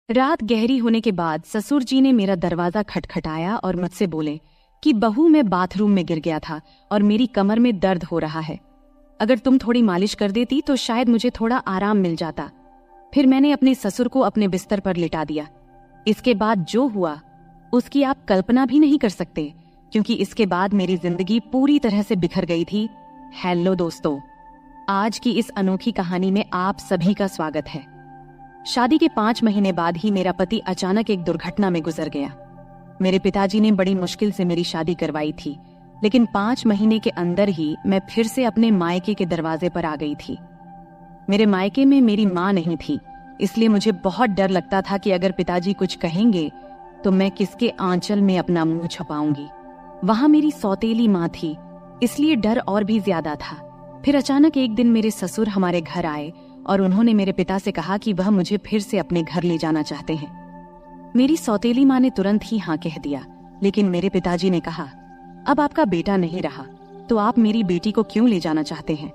रात गहरी होने के बाद ससुर जी ने मेरा दरवाजा खटखटाया और मुझसे बोले कि बहू, मैं बाथरूम में गिर गया था और मेरी कमर में दर्द हो रहा है। अगर तुम थोड़ी मालिश कर देती तो शायद मुझे थोड़ा आराम मिल जाता। फिर मैंने अपने ससुर को अपने बिस्तर पर लिटा दिया। इसके बाद जो हुआ उसकी आप कल्पना भी नहीं कर सकते, क्योंकि इसके बाद मेरी जिंदगी पूरी तरह से बिखर गई थी। हेलो दोस्तों, आज की इस अनोखी कहानी में आप सभी का स्वागत है। शादी के 5 महीने बाद ही मेरा पति अचानक एक दुर्घटना में गुजर गया। मेरे पिताजी ने बड़ी मुश्किल से मेरी शादी करवाई थी, लेकिन 5 महीने के अंदर ही मैं फिर से अपने मायके के दरवाजे पर आ गई थी। मेरे मायके में मेरी माँ नहीं थी, इसलिए मुझे बहुत डर लगता था कि अगर पिताजी कुछ कहेंगे तो मैं किसके आंचल में अपना मुंह छुपाऊंगी। वहां मेरी सौतेली माँ थी, इसलिए डर और भी ज्यादा था। फिर अचानक एक दिन मेरे ससुर हमारे घर आए और उन्होंने मेरे पिता से कहा कि वह मुझे फिर से अपने घर ले जाना चाहते हैं। मेरी सौतेली माँ ने तुरंत ही हाँ कह दिया, लेकिन मेरे पिताजी ने कहा, अब आपका बेटा नहीं रहा तो आप मेरी बेटी को क्यों ले जाना चाहते हैं।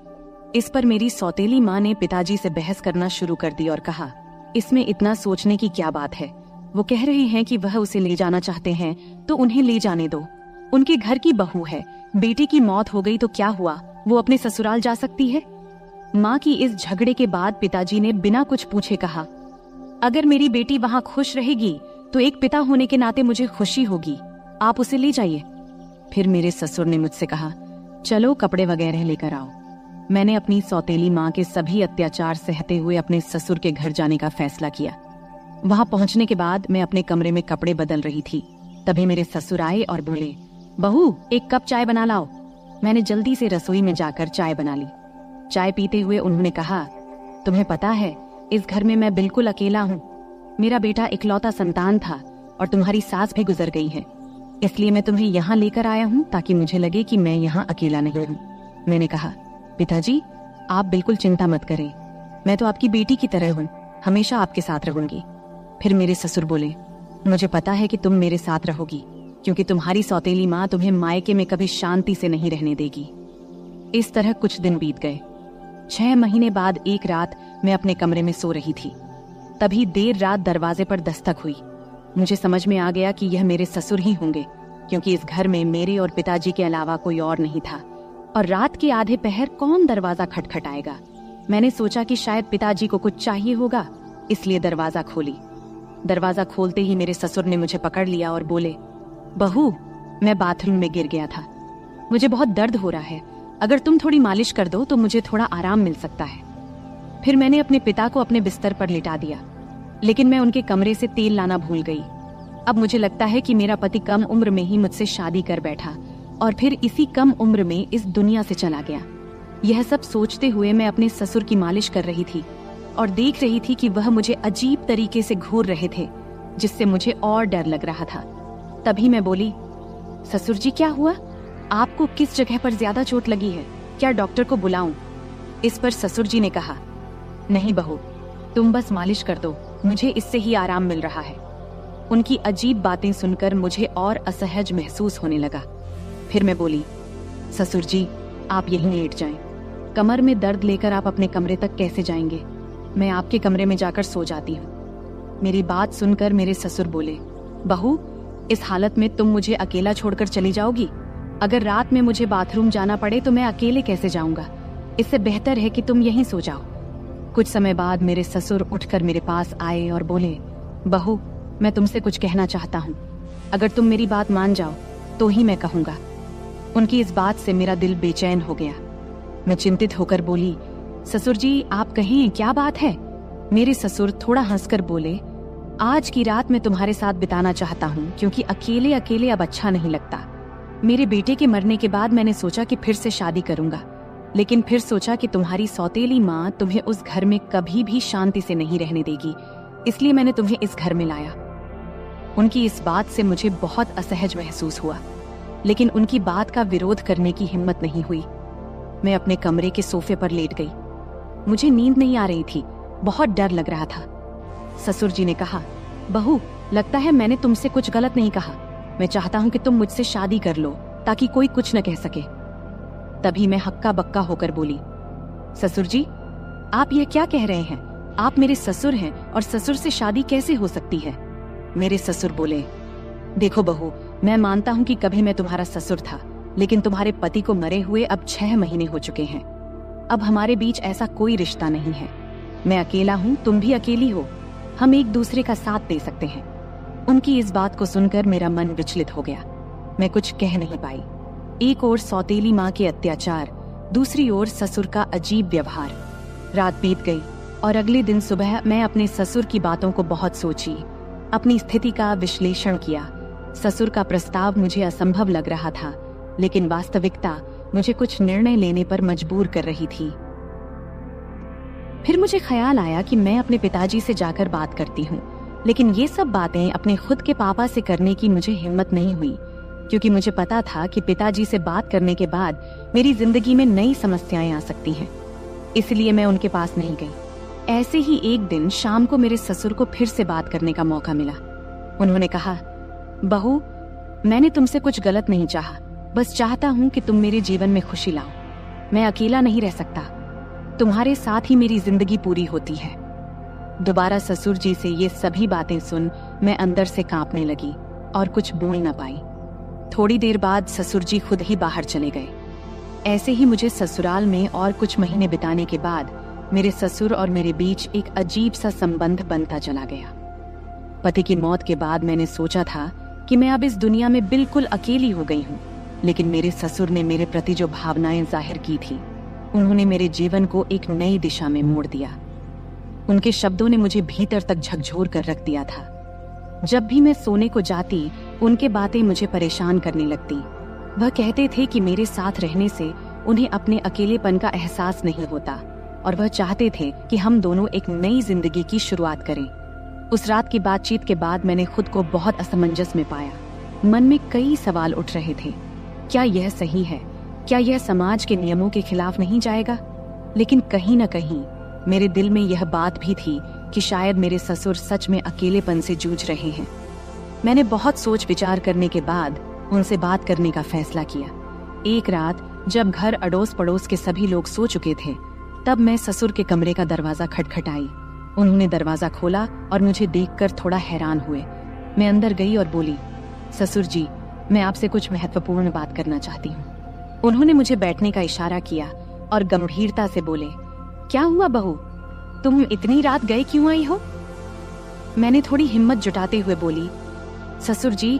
इस पर मेरी सौतेली माँ ने पिताजी से बहस करना शुरू कर दी और कहा, इसमें इतना सोचने की क्या बात है। वो कह रहे हैं कि वह उसे ले जाना चाहते हैं तो उन्हें ले जाने दो। उनके घर की बहू है, बेटी की मौत हो गई तो क्या हुआ, वो अपने ससुराल जा सकती है। माँ की इस झगड़े के बाद पिताजी ने बिना कुछ पूछे कहा, अगर मेरी बेटी वहाँ खुश रहेगी तो एक पिता होने के नाते मुझे खुशी होगी, आप उसे ले जाइए। फिर मेरे ससुर ने मुझसे कहा, चलो कपड़े वगैरह लेकर आओ। मैंने अपनी सौतेली माँ के सभी अत्याचार सहते हुए अपने ससुर के घर जाने का फैसला किया। वहां पहुंचने के बाद मैं अपने कमरे में कपड़े बदल रही थी, तभी मेरे ससुर आए और बोले, बहू, एक कप चाय बना लाओ। मैंने जल्दी से रसोई में जाकर चाय बना ली। चाय पीते हुए उन्होंने कहा, तुम्हें पता है इस घर में मैं बिल्कुल अकेला हूँ। मेरा बेटा इकलौता संतान था और तुम्हारी सास भी गुजर गई है, इसलिए मैं तुम्हें यहाँ लेकर आया हूँ ताकि मुझे लगे कि मैं यहाँ अकेला नहीं हूँ। मैंने कहा, पिताजी आप बिल्कुल चिंता मत करें, मैं तो आपकी बेटी की तरह हूँ, हमेशा आपके साथ रहूंगी। फिर मेरे ससुर बोले, मुझे पता है कि तुम मेरे साथ रहोगी, क्योंकि तुम्हारी सौतेली माँ तुम्हें मायके में कभी शांति से नहीं रहने देगी। इस तरह कुछ दिन बीत गए। 6 महीने बाद एक रात मैं अपने कमरे में सो रही थी, तभी देर रात दरवाजे पर दस्तक हुई। मुझे समझ में आ गया कि यह मेरे ससुर ही होंगे, क्योंकि इस घर में मेरे और पिताजी के अलावा कोई और नहीं था। और रात के आधे पहर कौन दरवाजा खटखटाएगा। मैंने सोचा कि शायद पिताजी को कुछ चाहिए होगा, इसलिए दरवाजा खोली। दरवाजा खोलते ही मेरे ससुर ने मुझे पकड़ लिया और बोले, बहू, मैं बाथरूम में गिर गया था, मुझे बहुत दर्द हो रहा है, अगर तुम थोड़ी मालिश कर दो तो मुझे थोड़ा आराम मिल सकता है। फिर मैंने अपने पिता को अपने बिस्तर पर लिटा दिया, लेकिन मैं उनके कमरे से तेल लाना भूल गई। अब मुझे लगता है कि मेरा पति कम उम्र में ही मुझसे शादी कर बैठा और फिर इसी कम उम्र में इस दुनिया से चला गया। यह सब सोचते हुए मैं अपने ससुर की मालिश कर रही थी और देख रही थी कि वह मुझे अजीब तरीके से घूर रहे थे, जिससे मुझे और डर लग रहा था। तभी मैं बोली, ससुर जी क्या हुआ, आपको किस जगह पर ज्यादा चोट लगी है, क्या डॉक्टर को बुलाऊं। इस पर ससुर जी ने कहा, नहीं बहू, तुम बस मालिश कर दो, मुझे इससे ही आराम मिल रहा है। उनकी अजीब बातें सुनकर मुझे और असहज महसूस होने लगा। फिर मैं बोली, ससुर जी आप यहीं लेट जाएं, कमर में दर्द लेकर आप अपने कमरे तक कैसे जाएंगे, मैं आपके कमरे में जाकर सो जाती हूँ। मेरी बात सुनकर मेरे ससुर बोले, बहू, इस हालत में तुम मुझे अकेला छोड़कर चली जाओगी, अगर रात में मुझे बाथरूम जाना पड़े तो मैं अकेले कैसे जाऊंगा, इससे बेहतर है कि तुम यहीं सो जाओ। कुछ समय बाद मेरे ससुर उठकर मेरे पास आए और बोले, बहू, मैं तुमसे कुछ कहना चाहता हूँ, अगर तुम मेरी बात मान जाओ तो ही मैं कहूँगा। उनकी इस बात से मेरा दिल बेचैन हो गया। मैं चिंतित होकर बोली, ससुर जी आप कहें, क्या बात है। मेरे ससुर थोड़ा हंसकर बोले, आज की रात मैं तुम्हारे साथ बिताना चाहता हूँ, क्योंकि अकेले अकेले अब अच्छा नहीं लगता। मेरे बेटे के मरने के बाद मैंने सोचा कि फिर से शादी करूंगा, लेकिन फिर सोचा कि तुम्हारी सौतेली माँ तुम्हें उस घर में कभी भी शांति से नहीं रहने देगी, इसलिए मैंने तुम्हें इस घर में लाया। उनकी इस बात से मुझे बहुत असहज महसूस हुआ, लेकिन उनकी बात का विरोध करने की हिम्मत नहीं हुई। मैं अपने कमरे के सोफे पर लेट गई। मुझे नींद नहीं आ रही थी, बहुत डर लग रहा था। ससुर जी ने कहा, बहू, लगता है मैंने तुमसे कुछ गलत नहीं कहा, मैं चाहता हूं कि तुम मुझसे शादी कर लो ताकि कोई कुछ न कह सके। तभी मैं हक्का बक्का होकर बोली, ससुर जी आप यह क्या कह रहे हैं, आप मेरे ससुर हैं और ससुर से शादी कैसे हो सकती है? मेरे ससुर बोले, देखो बहू, मैं मानता हूँ कि कभी मैं तुम्हारा ससुर था, लेकिन तुम्हारे पति को मरे हुए अब 6 महीने हो चुके हैं। अब हमारे बीच ऐसा कोई रिश्ता नहीं है। मैं अकेला हूँ, तुम भी अकेली हो। हम एक दूसरे का साथ दे सकते हैं। उनकी इस बात को सुनकर मेरा मन विचलित हो गया। मैं कुछ कह नहीं पाई। एक ओर सौतेली माँ के अत्याचार, दूसरी ओर ससुर का अजीब व्यवहार। रात बीत गई और अगले दिन सुबह मैं अपने ससुर की बातों को बहुत सोची, अपनी स्थिति का विश्लेषण किया। ससुर का प्रस्ताव मुझे असंभव लग रहा था, लेकिन वास्तविकता मुझे कुछ निर्णय लेने पर मजबूर कर रही थी। फिर मुझे ख्याल आया कि मैं अपने पिताजी से जाकर बात करती हूँ, लेकिन ये सब बातें अपने खुद के पापा से करने की मुझे हिम्मत नहीं हुई, क्योंकि मुझे पता था कि पिताजी से बात करने के बाद मेरी जिंदगी में नई समस्याएं आ सकती हैं। इसलिए मैं उनके पास नहीं गई। ऐसे ही एक दिन शाम को मेरे ससुर को फिर से बात करने का मौका मिला। उन्होंने कहा, बहू, मैंने तुमसे कुछ गलत नहीं चाहा, बस चाहता हूँ कि तुम मेरे जीवन में खुशी लाओ। मैं अकेला नहीं रह सकता, तुम्हारे साथ ही मेरी जिंदगी पूरी होती है। दोबारा ससुर जी से ये सभी बातें सुन मैं अंदर से कांपने लगी और कुछ बोल न पाई। थोड़ी देर बाद ससुर जी खुद ही बाहर चले गए। ऐसे ही मुझे ससुराल में और कुछ महीने बिताने के बाद मेरे ससुर और मेरे बीच एक अजीब सा संबंध बनता चला गया। पति की मौत के बाद मैंने सोचा था कि मैं अब इस दुनिया में बिल्कुल अकेली हो गई हूँ, लेकिन मेरे ससुर ने मेरे प्रति जो भावनाएं जाहिर की थी, उन्होंने मेरे जीवन को एक नई दिशा में मोड़ दिया। उनके शब्दों ने मुझे भीतर तक झकझोर कर रख दिया था। जब भी मैं सोने को जाती, उनके बातें मुझे परेशान करने लगती। वह कहते थे कि मेरे साथ रहने से उन्हें अपने अकेलेपन का एहसास नहीं होता और वह चाहते थे कि हम दोनों एक नई जिंदगी की शुरुआत करें। उस रात की बातचीत के बाद मैंने खुद को बहुत असमंजस में पाया। मन में कई सवाल उठ रहे थे। क्या यह सही है? क्या यह समाज के नियमों के खिलाफ नहीं जाएगा? लेकिन कहीं न कहीं मेरे दिल में यह बात भी थी कि शायद मेरे ससुर सच में अकेलेपन से जूझ रहे हैं। मैंने बहुत सोच विचार करने के बाद उनसे बात करने का फैसला किया। एक रात जब घर अड़ोस पड़ोस के सभी लोग सो चुके थे, तब मैं ससुर के कमरे का दरवाजा खटखटाई। उन्होंने दरवाजा खोला और मुझे देखकर थोड़ा हैरान हुए। मैं अंदर गई और बोली, ससुर जी, मैं आपसे कुछ महत्वपूर्ण बात करना चाहती हूँ। उन्होंने मुझे बैठने का इशारा किया और गंभीरता से बोले, क्या हुआ बहू, तुम इतनी रात गए क्यों आई हो? मैंने थोड़ी हिम्मत जुटाते हुए बोली, ससुर जी,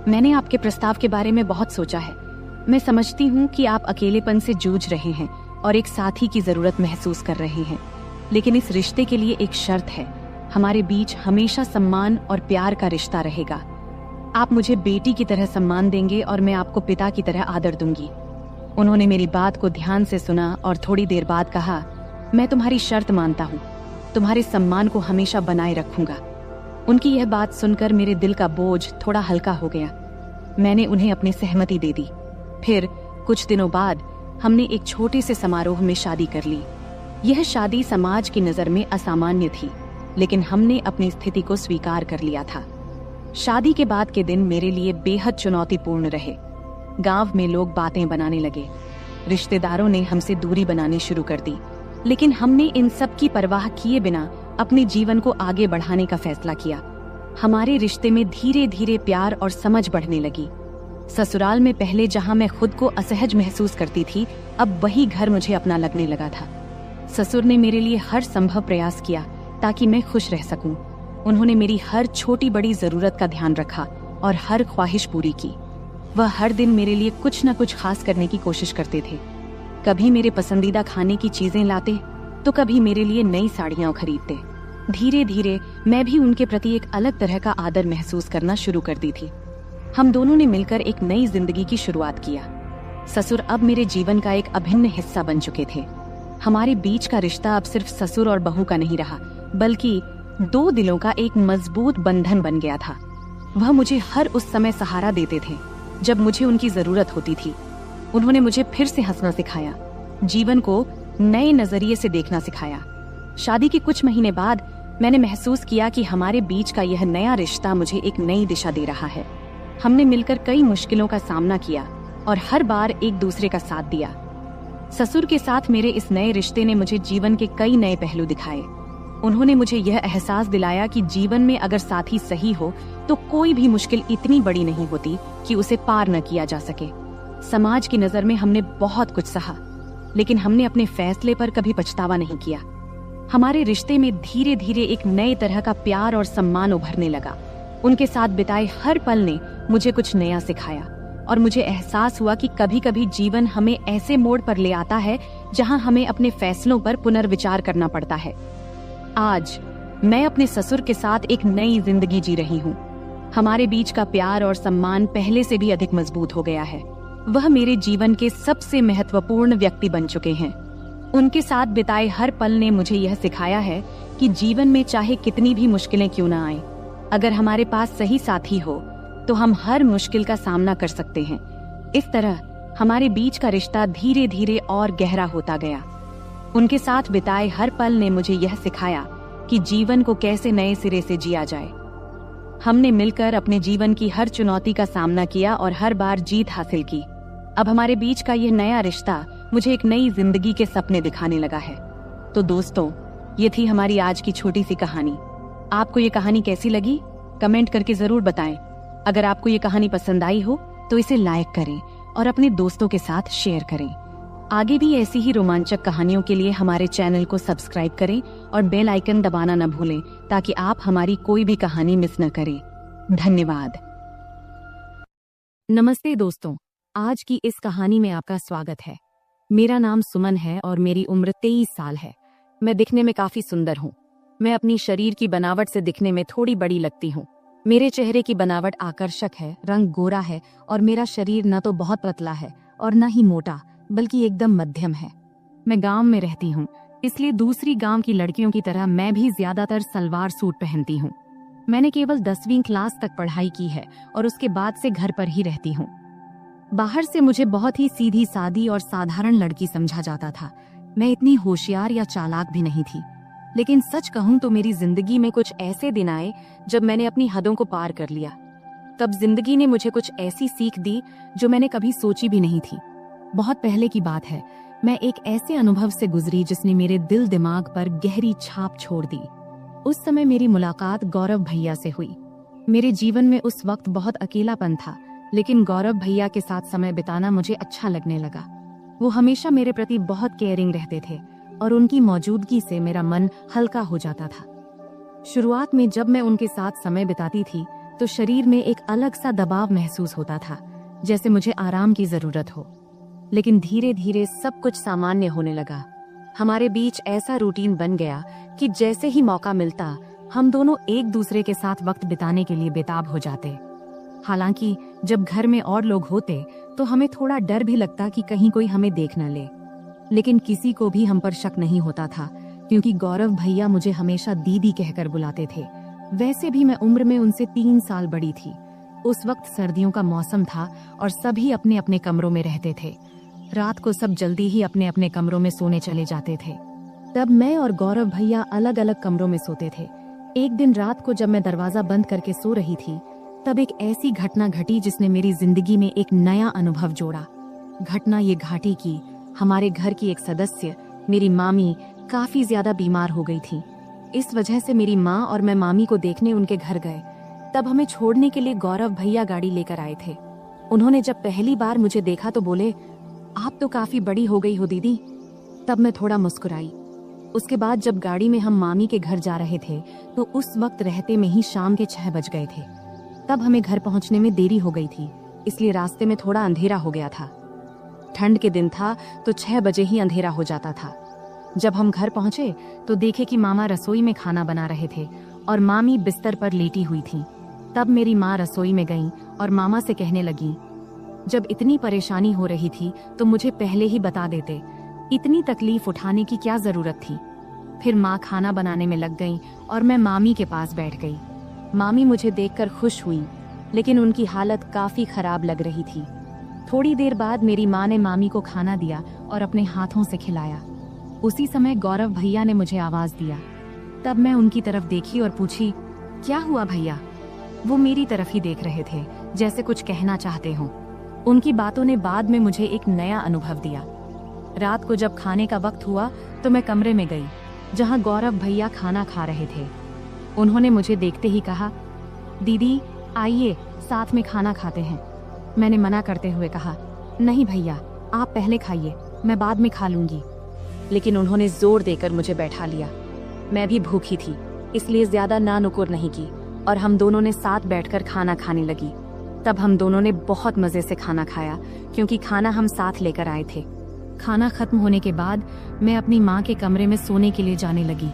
मैंने आपके प्रस्ताव के बारे में बहुत सोचा है। मैं समझती हूँ कि आप अकेलेपन से जूझ रहे हैं और एक साथी की जरूरत महसूस कर रहे हैं, लेकिन इस रिश्ते के लिए एक शर्त है। हमारे बीच हमेशा सम्मान और प्यार का रिश्ता रहेगा। आप मुझे बेटी की तरह सम्मान देंगे और मैं आपको पिता की तरह आदर दूंगी। उन्होंने मेरी बात को ध्यान से सुना और थोड़ी देर बाद कहा, मैं तुम्हारी शर्त मानता हूँ, तुम्हारे सम्मान को हमेशा बनाए रखूंगा। उनकी यह बात सुनकर मेरे दिल का बोझ थोड़ा हल्का हो गया। मैंने उन्हें अपनी सहमति दे दी। फिर कुछ दिनों बाद हमने एक छोटे से समारोह में शादी कर ली। यह शादी समाज की नजर में असामान्य थी, लेकिन हमने अपनी स्थिति को स्वीकार कर लिया था। शादी के बाद के दिन मेरे लिए बेहद चुनौतीपूर्ण रहे। गांव में लोग बातें बनाने लगे, रिश्तेदारों ने हमसे दूरी बनानी शुरू कर दी, लेकिन हमने इन सब की परवाह किए बिना अपने जीवन को आगे बढ़ाने का फैसला किया। हमारे रिश्ते में धीरे धीरे प्यार और समझ बढ़ने लगी। ससुराल में पहले जहां मैं खुद को असहज महसूस करती थी, अब वही घर मुझे अपना लगने लगा था। ससुर ने मेरे लिए हर संभव प्रयास किया ताकि मैं खुश रह सकूं। उन्होंने मेरी हर छोटी बड़ी जरूरत का ध्यान रखा और हर ख्वाहिश पूरी की। वह हर दिन मेरे लिए कुछ न कुछ खास करने की कोशिश करते थे। कभी मेरे पसंदीदा खाने की चीजें लाते, तो कभी मेरे लिए नई साड़ियां खरीदते। धीरे धीरे मैं भी उनके प्रति एक अलग तरह का आदर महसूस करना शुरू कर दी थी। हम दोनों ने मिलकर एक नई जिंदगी की शुरुआत किया। ससुर अब मेरे जीवन का एक अभिन्न हिस्सा बन चुके थे। हमारे बीच का रिश्ता अब सिर्फ ससुर और बहू का नहीं रहा, बल्कि दो दिलों का एक मजबूत बंधन बन गया था। वह मुझे हर उस समय सहारा देते थे जब मुझे उनकी जरूरत होती थी। उन्होंने मुझे फिर से हंसना सिखाया, जीवन को नए नजरिए से देखना सिखाया। शादी के कुछ महीने बाद मैंने महसूस किया कि हमारे बीच का यह नया रिश्ता मुझे एक नई दिशा दे रहा है। हमने मिलकर कई मुश्किलों का सामना किया और हर बार एक दूसरे का साथ दिया। ससुर के साथ मेरे इस नए रिश्ते ने मुझे जीवन के कई नए पहलू दिखाए। उन्होंने मुझे यह एहसास दिलाया कि जीवन में अगर साथी सही हो तो कोई भी मुश्किल इतनी बड़ी नहीं होती कि उसे पार न किया जा सके। समाज की नजर में हमने बहुत कुछ सहा, लेकिन हमने अपने फैसले पर कभी पछतावा नहीं किया। हमारे रिश्ते में धीरे धीरे एक नए तरह का प्यार और सम्मान उभरने लगा। उनके साथ बिताए हर पल ने मुझे कुछ नया सिखाया और मुझे एहसास हुआ कि कभी कभी जीवन हमें ऐसे मोड़ पर ले आता है जहां हमें अपने फैसलों पर पुनर्विचार करना पड़ता है। आज मैं अपने ससुर के साथ एक नई जिंदगी जी रही हूँ। हमारे बीच का प्यार और सम्मान पहले से भी अधिक मजबूत हो गया है। वह मेरे जीवन के सबसे महत्वपूर्ण व्यक्ति बन चुके हैं। उनके साथ बिताए हर पल ने मुझे यह सिखाया है कि जीवन में चाहे कितनी भी मुश्किलें क्यों ना आए, अगर हमारे पास सही साथी हो तो हम हर मुश्किल का सामना कर सकते हैं। इस तरह हमारे बीच का रिश्ता धीरे धीरे और गहरा होता गया। उनके साथ बिताए हर पल ने मुझे यह सिखाया कि जीवन को कैसे नए सिरे से जिया जाए। हमने मिलकर अपने जीवन की हर चुनौती का सामना किया और हर बार जीत हासिल की। अब हमारे बीच का यह नया रिश्ता मुझे एक नई जिंदगी के सपने दिखाने लगा है। तो दोस्तों, ये थी हमारी आज की छोटी सी कहानी। आपको ये कहानी कैसी लगी? कमेंट करके जरूर बताएं। अगर आपको ये कहानी पसंद आई हो तो इसे लाइक करें और अपने दोस्तों के साथ शेयर करें। आगे भी ऐसी ही रोमांचक कहानियों के लिए हमारे चैनल को सब्सक्राइब करें और बेल आइकन दबाना न भूलें ताकि आप हमारी कोई भी कहानी मिस न करें। धन्यवाद। नमस्ते दोस्तों, आज की इस कहानी में आपका स्वागत है। मेरा नाम सुमन है और मेरी उम्र 23 साल है। मैं दिखने में काफी सुंदर हूँ। मैं अपनी शरीर की बनावट से दिखने में थोड़ी बड़ी लगती हूँ। मेरे चेहरे की बनावट आकर्षक है, रंग गोरा है और मेरा शरीर न तो बहुत पतला है और न ही मोटा, बल्कि एकदम मध्यम है। मैं गांव में रहती हूँ, इसलिए दूसरी गांव की लड़कियों की तरह मैं भी ज्यादातर सलवार सूट पहनती हूँ। मैंने केवल 10वीं क्लास तक पढ़ाई की है और उसके बाद से घर पर ही रहती हूँ। बाहर से मुझे बहुत ही सीधी सादी और साधारण लड़की समझा जाता था। मैं इतनी होशियार या चालाक भी नहीं थी। लेकिन सच कहूं तो मेरी जिंदगी में कुछ ऐसे दिन आए जब मैंने अपनी हदों को पार कर लिया। तब जिंदगी ने मुझे कुछ ऐसी सीख दी जो मैंने कभी सोची भी नहीं थी। बहुत पहले की बात है, मैं एक ऐसे अनुभव से गुजरी जिसने मेरे दिल दिमाग पर गहरी छाप छोड़ दी। उस समय मेरी मुलाकात गौरव भैया से हुई। मेरे जीवन में उस वक्त बहुत अकेलापन था, लेकिन गौरव भैया के साथ समय बिताना मुझे अच्छा लगने लगा। वो हमेशा मेरे प्रति बहुत केयरिंग रहते थे और उनकी मौजूदगी से मेरा मन हल्का हो जाता था। शुरुआत में जब मैं उनके साथ समय बिताती थी तो शरीर में एक अलग सा दबाव महसूस होता था, जैसे मुझे आराम की जरूरत हो। लेकिन धीरे धीरे सब कुछ सामान्य होने लगा। हमारे बीच ऐसा रूटीन बन गया कि जैसे ही मौका मिलता हम दोनों एक दूसरे के साथ वक्त बिताने के लिए बेताब हो जाते। हालांकि जब घर में और लोग होते तो हमें थोड़ा डर भी लगता कि कहीं कोई हमें देख न ले, लेकिन किसी को भी हम पर शक नहीं होता था क्योंकि गौरव भैया मुझे हमेशा दीदी कहकर बुलाते थे। वैसे भी मैं उम्र में उनसे 3 साल बड़ी थी। उस वक्त सर्दियों का मौसम था और सभी अपने अपने कमरों में रहते थे। रात को सब जल्दी ही अपने अपने कमरों में सोने चले जाते थे। तब मैं और गौरव भैया अलग अलग कमरों में सोते थे। एक दिन रात को जब मैं दरवाजा बंद करके सो रही थी तब एक ऐसी घटना घटी जिसने मेरी जिंदगी में एक नया अनुभव जोड़ा। घटना ये घाटी की, हमारे घर की एक सदस्य, मेरी मामी, काफी ज्यादा बीमार हो गई थी। इस वजह से मेरी माँ और मैं मामी को देखने उनके घर गए। तब हमें छोड़ने के लिए गौरव भैया गाड़ी लेकर आए थे। उन्होंने जब पहली बार मुझे देखा तो बोले, आप तो काफी बड़ी हो गई हो दीदी। तब मैं थोड़ा मुस्कुराई। उसके बाद जब गाड़ी में हम मामी के घर जा रहे थे तो उस वक्त रहते में ही शाम के 6 बज गए थे। तब हमें घर पहुंचने में देरी हो गई थी, इसलिए रास्ते में थोड़ा अंधेरा हो गया था। ठंड के दिन था तो 6 बजे ही अंधेरा हो जाता था। जब हम घर पहुंचे तो देखे कि मामा रसोई में खाना बना रहे थे और मामी बिस्तर पर लेटी हुई थी। तब मेरी माँ रसोई में गई और मामा से कहने लगी, जब इतनी परेशानी हो रही थी तो मुझे पहले ही बता देते, इतनी तकलीफ उठाने की क्या जरूरत थी। फिर माँ खाना बनाने में लग गई और मैं मामी के पास बैठ गई। मामी मुझे देखकर खुश हुई, लेकिन उनकी हालत काफी खराब लग रही थी। थोड़ी देर बाद मेरी माँ ने मामी को खाना दिया और अपने हाथों से खिलाया। उसी समय गौरव भैया ने मुझे आवाज दिया। तब मैं उनकी तरफ देखी और पूछी, क्या हुआ भैया? वो मेरी तरफ ही देख रहे थे, जैसे कुछ कहना चाहते हों। उनकी बातों ने बाद में मुझे एक नया अनुभव दिया। रात को जब खाने का वक्त हुआ तो मैं कमरे में गई। जहां गौरव भैया खाना खा रहे थे। उन्होंने मुझे देखते ही कहा, दीदी आइए साथ में खाना खाते हैं। मैंने मना करते हुए कहा, नहीं भैया आप पहले खाइए, मैं बाद में खा लूंगी। लेकिन उन्होंने जोर देकर मुझे बैठा लिया। मैं भी भूखी थी, इसलिए ज्यादा ना नुकुर नहीं की और हम दोनों ने साथ बैठकर खाना खाने लगी। तब हम दोनों ने बहुत मजे से खाना खाया, क्योंकि खाना हम साथ लेकर आए थे। खाना खत्म होने के बाद मैं अपनी माँ के कमरे में सोने के लिए जाने लगी।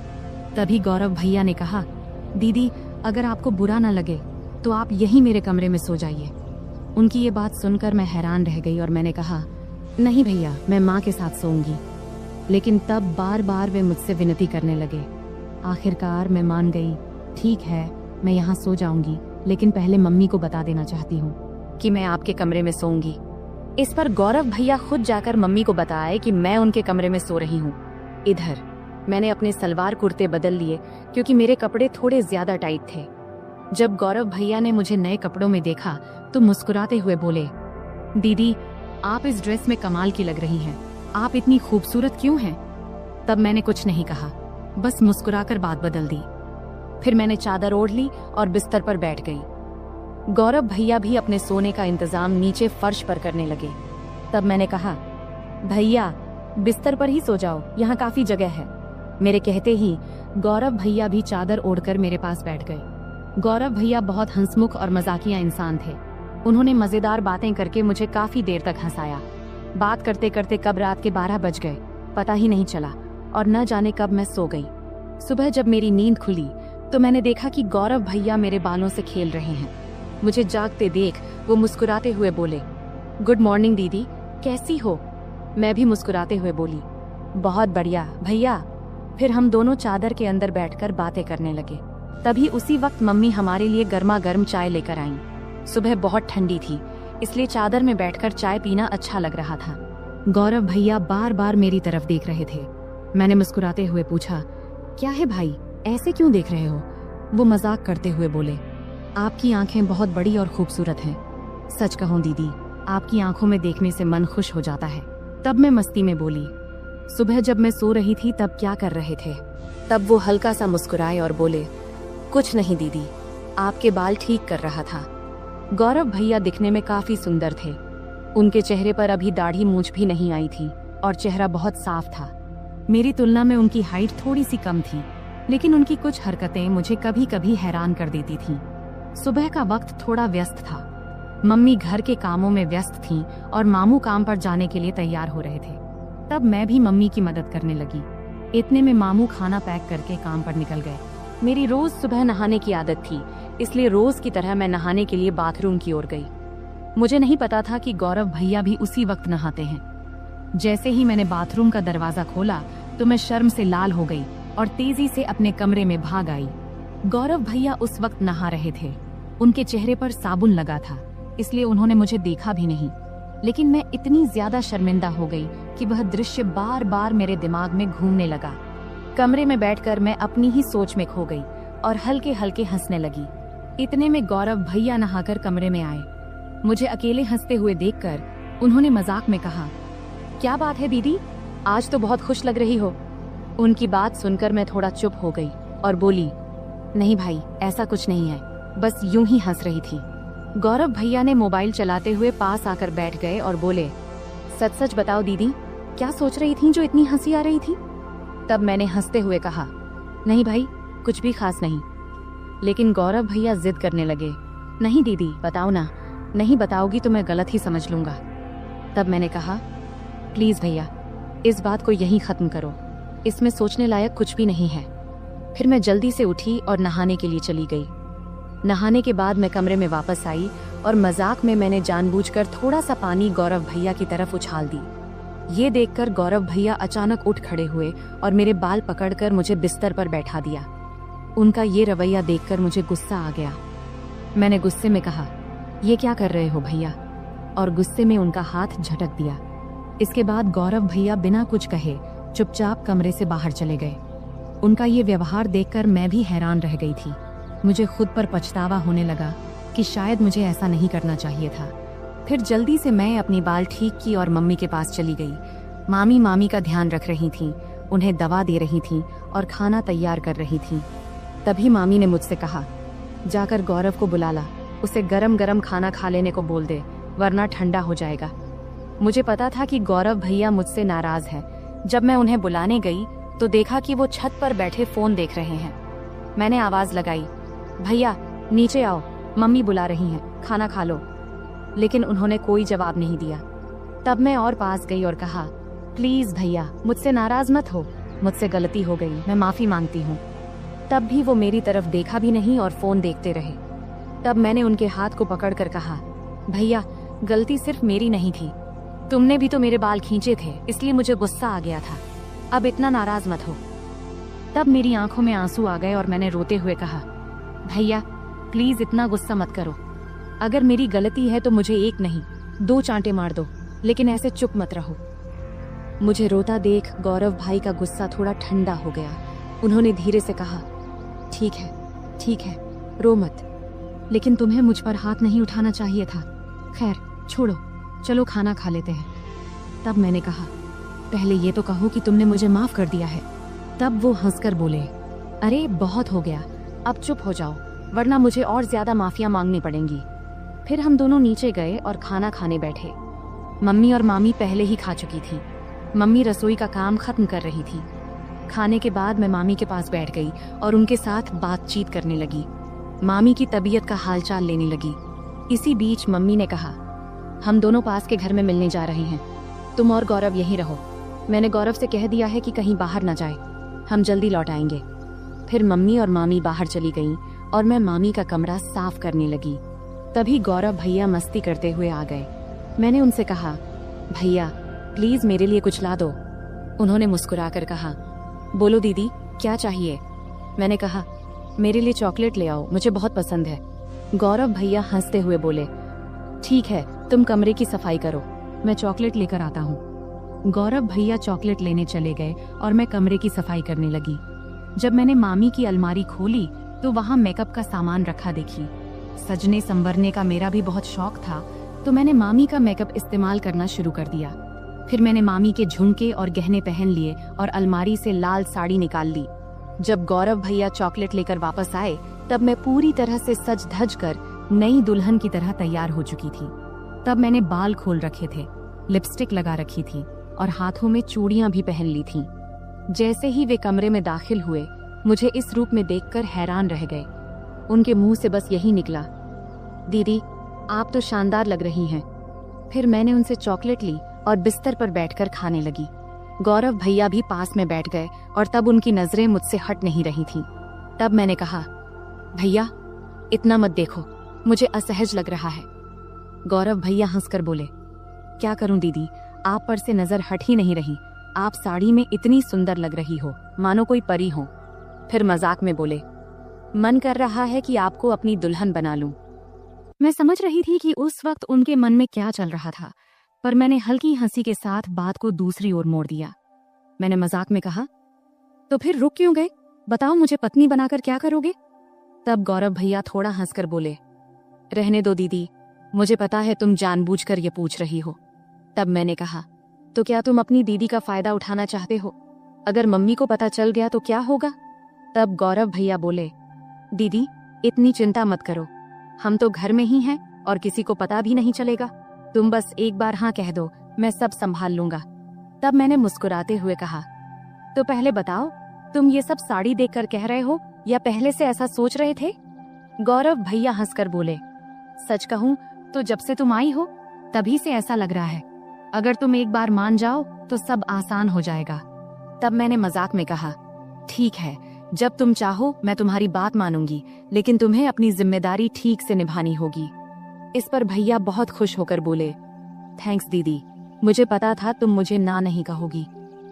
तभी गौरव भैया ने कहा, दीदी अगर आपको बुरा ना लगे तो आप यहीं मेरे कमरे में सो जाइए। उनकी ये बात सुनकर मैं हैरान रह गई और मैंने कहा, नहीं भैया मैं माँ के साथ सोऊंगी। लेकिन तब बार बार वे मुझसे विनती करने लगे। आखिरकार मैं मान गई। ठीक है मैं यहाँ सो जाऊंगी, लेकिन पहले मम्मी को बता देना चाहती हूँ कि मैं आपके कमरे में सोऊंगी। इस पर गौरव भैया खुद जाकर मम्मी को बताए कि मैं उनके कमरे में सो रही हूँ। इधर मैंने अपने सलवार कुर्ते बदल लिए, क्योंकि मेरे कपड़े थोड़े ज्यादा टाइट थे। जब गौरव भैया ने मुझे नए कपड़ों में देखा तो मुस्कुराते हुए बोले, दीदी आप इस ड्रेस में कमाल की लग रही हैं, आप इतनी खूबसूरत क्यों हैं? तब मैंने कुछ नहीं कहा, बस मुस्कुराकर बात बदल दी। फिर मैंने चादर ओढ़ ली और बिस्तर पर बैठ गई। गौरव भैया भी अपने सोने का इंतजाम नीचे फर्श पर करने लगे। तब मैंने कहा, भैया बिस्तर पर ही सो जाओ, यहाँ काफी जगह है। मेरे कहते ही गौरव भैया भी चादर ओढ़कर मेरे पास बैठ गए। गौरव भैया बहुत हंसमुख और मजाकिया इंसान थे। उन्होंने मजेदार बातें करके मुझे काफी देर तक हंसाया। बात करते करते कब रात के 12 बज गए पता ही नहीं चला और न जाने कब मैं सो गई। सुबह जब मेरी नींद खुली तो मैंने देखा कि गौरव भैया मेरे बालों से खेल रहे हैं। मुझे जागते देख वो मुस्कुराते हुए बोले, गुड मॉर्निंग दीदी, कैसी हो? मैं भी मुस्कुराते हुए बोली, बहुत बढ़िया भैया। फिर हम दोनों चादर के अंदर बैठकर बातें करने लगे। तभी उसी वक्त मम्मी हमारे लिए गर्मा गर्म चाय लेकर आईं। सुबह बहुत ठंडी थी, इसलिए चादर में बैठकर चाय पीना अच्छा लग रहा था। गौरव भैया बार बार मेरी तरफ देख रहे थे। मैंने मुस्कुराते हुए पूछा, क्या है भाई, ऐसे क्यों देख रहे हो? वो मजाक करते हुए बोले, आपकी आंखें बहुत बड़ी और खूबसूरत हैं। सच कहूं दीदी, आपकी आंखों में देखने से मन खुश हो जाता है। तब मैं मस्ती में बोली, सुबह जब मैं सो रही थी तब क्या कर रहे थे? तब वो हल्का सा मुस्कुराए और बोले, कुछ नहीं दीदी, आपके बाल ठीक कर रहा था। गौरव भैया दिखने में काफी सुंदर थे। उनके चेहरे पर अभी दाढ़ी मूंछ भी नहीं आई थी और चेहरा बहुत साफ था। मेरी तुलना में उनकी हाइट थोड़ी सी कम थी, लेकिन उनकी कुछ हरकतें मुझे कभी कभी हैरान कर देती थीं। सुबह का वक्त थोड़ा व्यस्त था। मम्मी घर के कामों में व्यस्त थीं और मामू काम पर जाने के लिए तैयार हो रहे थे। तब मैं भी मम्मी की मदद करने लगी। इतने में मामू खाना पैक करके काम पर निकल गए। मेरी रोज सुबह नहाने की आदत थी, इसलिए रोज की तरह मैं नहाने के लिए बाथरूम की ओर गई। मुझे नहीं पता था कि गौरव भैया भी उसी वक्त नहाते हैं। जैसे ही मैंने बाथरूम का दरवाजा खोला तो मैं शर्म से लाल हो गई और तेजी से अपने कमरे में भाग आई। गौरव भैया उस वक्त नहा रहे थे। उनके चेहरे पर साबुन लगा था, इसलिए उन्होंने मुझे देखा भी नहीं। लेकिन मैं इतनी ज्यादा शर्मिंदा हो गई कि वह दृश्य बार बार मेरे दिमाग में घूमने लगा। कमरे में बैठकर मैं अपनी ही सोच में खो गई और हल्के हल्के हंसने लगी। इतने में गौरव भैया नहाकर कमरे में आए। मुझे अकेले हंसते हुए देखकर उन्होंने मजाक में कहा, क्या बात है दीदी, आज तो बहुत खुश लग रही हो। उनकी बात सुनकर मैं थोड़ा चुप हो गई और बोली, नहीं भाई, ऐसा कुछ नहीं है, बस यूं ही हंस रही थी। गौरव भैया ने मोबाइल चलाते हुए पास आकर बैठ गए और बोले, सच सच बताओ दीदी, क्या सोच रही थी जो इतनी हंसी आ रही थी? तब मैंने हंसते हुए कहा, नहीं भाई, कुछ भी खास नहीं। लेकिन गौरव भैया जिद करने लगे, नहीं दीदी बताओ ना, नहीं बताओगी तो मैं गलत ही समझ लूंगा। तब मैंने कहा, प्लीज भैया, इस बात को यहीं खत्म करो, इसमें सोचने लायक कुछ भी नहीं है। फिर मैं जल्दी से उठी और नहाने के लिए चली गई। नहाने के बाद मैं कमरे में वापस आई और मजाक में मैंने जानबूझकर थोड़ा सा पानी गौरव भैया की तरफ उछाल दी। ये देखकर गौरव भैया अचानक उठ खड़े हुए और मेरे बाल पकड़कर मुझे बिस्तर पर बैठा दिया। उनका ये रवैया देखकर मुझे गुस्सा आ गया। मैंने गुस्से में कहा, ये क्या कर रहे हो भैया? और गुस्से में उनका हाथ झटक दिया। इसके बाद गौरव भैया बिना कुछ कहे चुपचाप कमरे से बाहर चले गए। उनका ये व्यवहार देखकर मैं भी हैरान रह गई थी। मुझे खुद पर पछतावा होने लगा कि शायद मुझे ऐसा नहीं करना चाहिए था। फिर जल्दी से मैं अपनी बाल ठीक की और मम्मी के पास चली गई। मामी का ध्यान रख रही थीं उन्हें दवा दे रही थीं और खाना तैयार कर रही थीं। तभी मामी ने मुझसे कहा, जाकर गौरव को बुला ला, उसे गरम गरम खाना खा लेने को बोल दे, वरना ठंडा हो जाएगा। मुझे पता था कि गौरव भैया मुझसे नाराज है। जब मैं उन्हें बुलाने गई तो देखा कि वो छत पर बैठे फोन देख रहे हैं। मैंने आवाज लगाई, भैया नीचे आओ, मम्मी बुला रही हैं, खाना खा लो। लेकिन उन्होंने कोई जवाब नहीं दिया। तब मैं और पास गई और कहा, प्लीज भैया मुझसे नाराज मत हो, मुझसे गलती हो गई, मैं माफी मांगती हूँ। तब भी वो मेरी तरफ देखा भी नहीं और फोन देखते रहे। तब मैंने उनके हाथ को पकड़कर कहा, भैया गलती सिर्फ मेरी नहीं थी, तुमने भी तो मेरे बाल खींचे थे, इसलिए मुझे गुस्सा आ गया था, अब इतना नाराज मत हो। तब मेरी आंखों में आंसू आ गए और मैंने रोते हुए कहा, भैया प्लीज इतना गुस्सा मत करो, अगर मेरी गलती है तो मुझे एक नहीं 2 चांटे मार दो, लेकिन ऐसे चुप मत रहो। मुझे रोता देख गौरव भाई का गुस्सा थोड़ा ठंडा हो गया। उन्होंने धीरे से कहा, ठीक है, रो मत, लेकिन तुम्हें मुझ पर हाथ नहीं उठाना चाहिए था। खैर छोड़ो, चलो खाना खा लेते हैं। तब मैंने कहा, पहले ये तो कहो कि तुमने मुझे माफ कर दिया है। तब वो हंसकर बोले, अरे बहुत हो गया, अब चुप हो जाओ, वरना मुझे और ज्यादा माफिया मांगनी पड़ेंगी। फिर हम दोनों नीचे गए और खाना खाने बैठे। मम्मी और मामी पहले ही खा चुकी थी। मम्मी रसोई का काम खत्म कर रही थी। खाने के बाद मैं मामी के पास बैठ गई और उनके साथ बातचीत करने लगी। मामी की तबीयत का हालचाल लेने लगी। इसी बीच मम्मी ने कहा, हम दोनों पास के घर में मिलने जा रहे हैं, तुम और गौरव यहीं रहो। मैंने गौरव से कह दिया है कि कहीं बाहर न जाए, हम जल्दी लौट आएंगे। फिर मम्मी और मामी बाहर चली गईं और मैं मामी का कमरा साफ करने लगी। तभी गौरव भैया मस्ती करते हुए आ गए। मैंने उनसे कहा, भैया प्लीज मेरे लिए कुछ ला दो। उन्होंने मुस्कुराकर कहा, बोलो दीदी क्या चाहिए। मैंने कहा, मेरे लिए चॉकलेट ले आओ, मुझे बहुत पसंद है। गौरव भैया हंसते हुए बोले, ठीक है, तुम कमरे की सफाई करो, मैं चॉकलेट लेकर आता हूँ। गौरव भैया चॉकलेट लेने चले गए और मैं कमरे की सफाई करने लगी। जब मैंने मामी की अलमारी खोली तो वहाँ मेकअप का सामान रखा देखी। सजने संवरने का मेरा भी बहुत शौक था, तो मैंने मामी का मेकअप इस्तेमाल करना शुरू कर दिया। फिर मैंने मामी के झुमके और गहने पहन लिए और अलमारी से लाल साड़ी निकाल ली। जब गौरव भैया चॉकलेट लेकर वापस आए तब मैं पूरी तरह से सज धज कर नई दुल्हन की तरह तैयार हो चुकी थी। तब मैंने बाल खोल रखे थे, लिपस्टिक लगा रखी थी और हाथों में चूड़ियां भी पहन ली थीं। जैसे ही वे कमरे में दाखिल हुए, मुझे इस रूप में देखकर हैरान रह गए। उनके मुंह से बस यही निकला, दीदी आप तो शानदार लग रही हैं। फिर मैंने उनसे चॉकलेट ली और बिस्तर पर बैठकर खाने लगी। गौरव भैया भी पास में बैठ गए और तब उनकी नजरें मुझसे हट नहीं रही थीं। तब मैंने कहा, भैया इतना मत देखो, मुझे असहज लग रहा है। गौरव भैया हंसकर बोले, क्या करूं दीदी, आप पर से नजर हट ही नहीं रही, आप साड़ी में इतनी सुंदर लग रही हो, मानो कोई परी हो। फिर मजाक में बोले, मन कर रहा है कि आपको अपनी दुल्हन बना लूं। मैं समझ रही थी कि उस वक्त उनके मन में क्या चल रहा था, पर मैंने हल्की हंसी के साथ बात को दूसरी ओर मोड़ दिया। मैंने मजाक में कहा, तो फिर रुक क्यों गए, बताओ मुझे पत्नी बनाकर क्या करोगे। तब गौरव भैया थोड़ा हंसकर बोले, रहने दो दीदी, मुझे पता है तुम जानबूझकर ये पूछ रही हो। तब मैंने कहा, तो क्या तुम अपनी दीदी का फायदा उठाना चाहते हो, अगर मम्मी को पता चल गया तो क्या होगा। तब गौरव भैया बोले, दीदी इतनी चिंता मत करो, हम तो घर में ही हैं और किसी को पता भी नहीं चलेगा, तुम बस एक बार हाँ कह दो, मैं सब संभाल लूंगा। तब मैंने मुस्कुराते हुए कहा, तो पहले बताओ तुम ये सब साड़ी देखकर कह रहे हो या पहले से ऐसा सोच रहे थे। गौरव भैया हंसकर बोले, सच कहूं तो जब से तुम आई हो तभी से ऐसा लग रहा है, अगर तुम एक बार मान जाओ तो सब आसान हो जाएगा। तब मैंने मजाक में कहा, ठीक है, जब तुम चाहो मैं तुम्हारी बात मानूंगी, लेकिन तुम्हें अपनी जिम्मेदारी ठीक से निभानी होगी। इस पर भैया बहुत खुश होकर बोले, थैंक्स दीदी, मुझे पता था तुम मुझे ना नहीं कहोगी,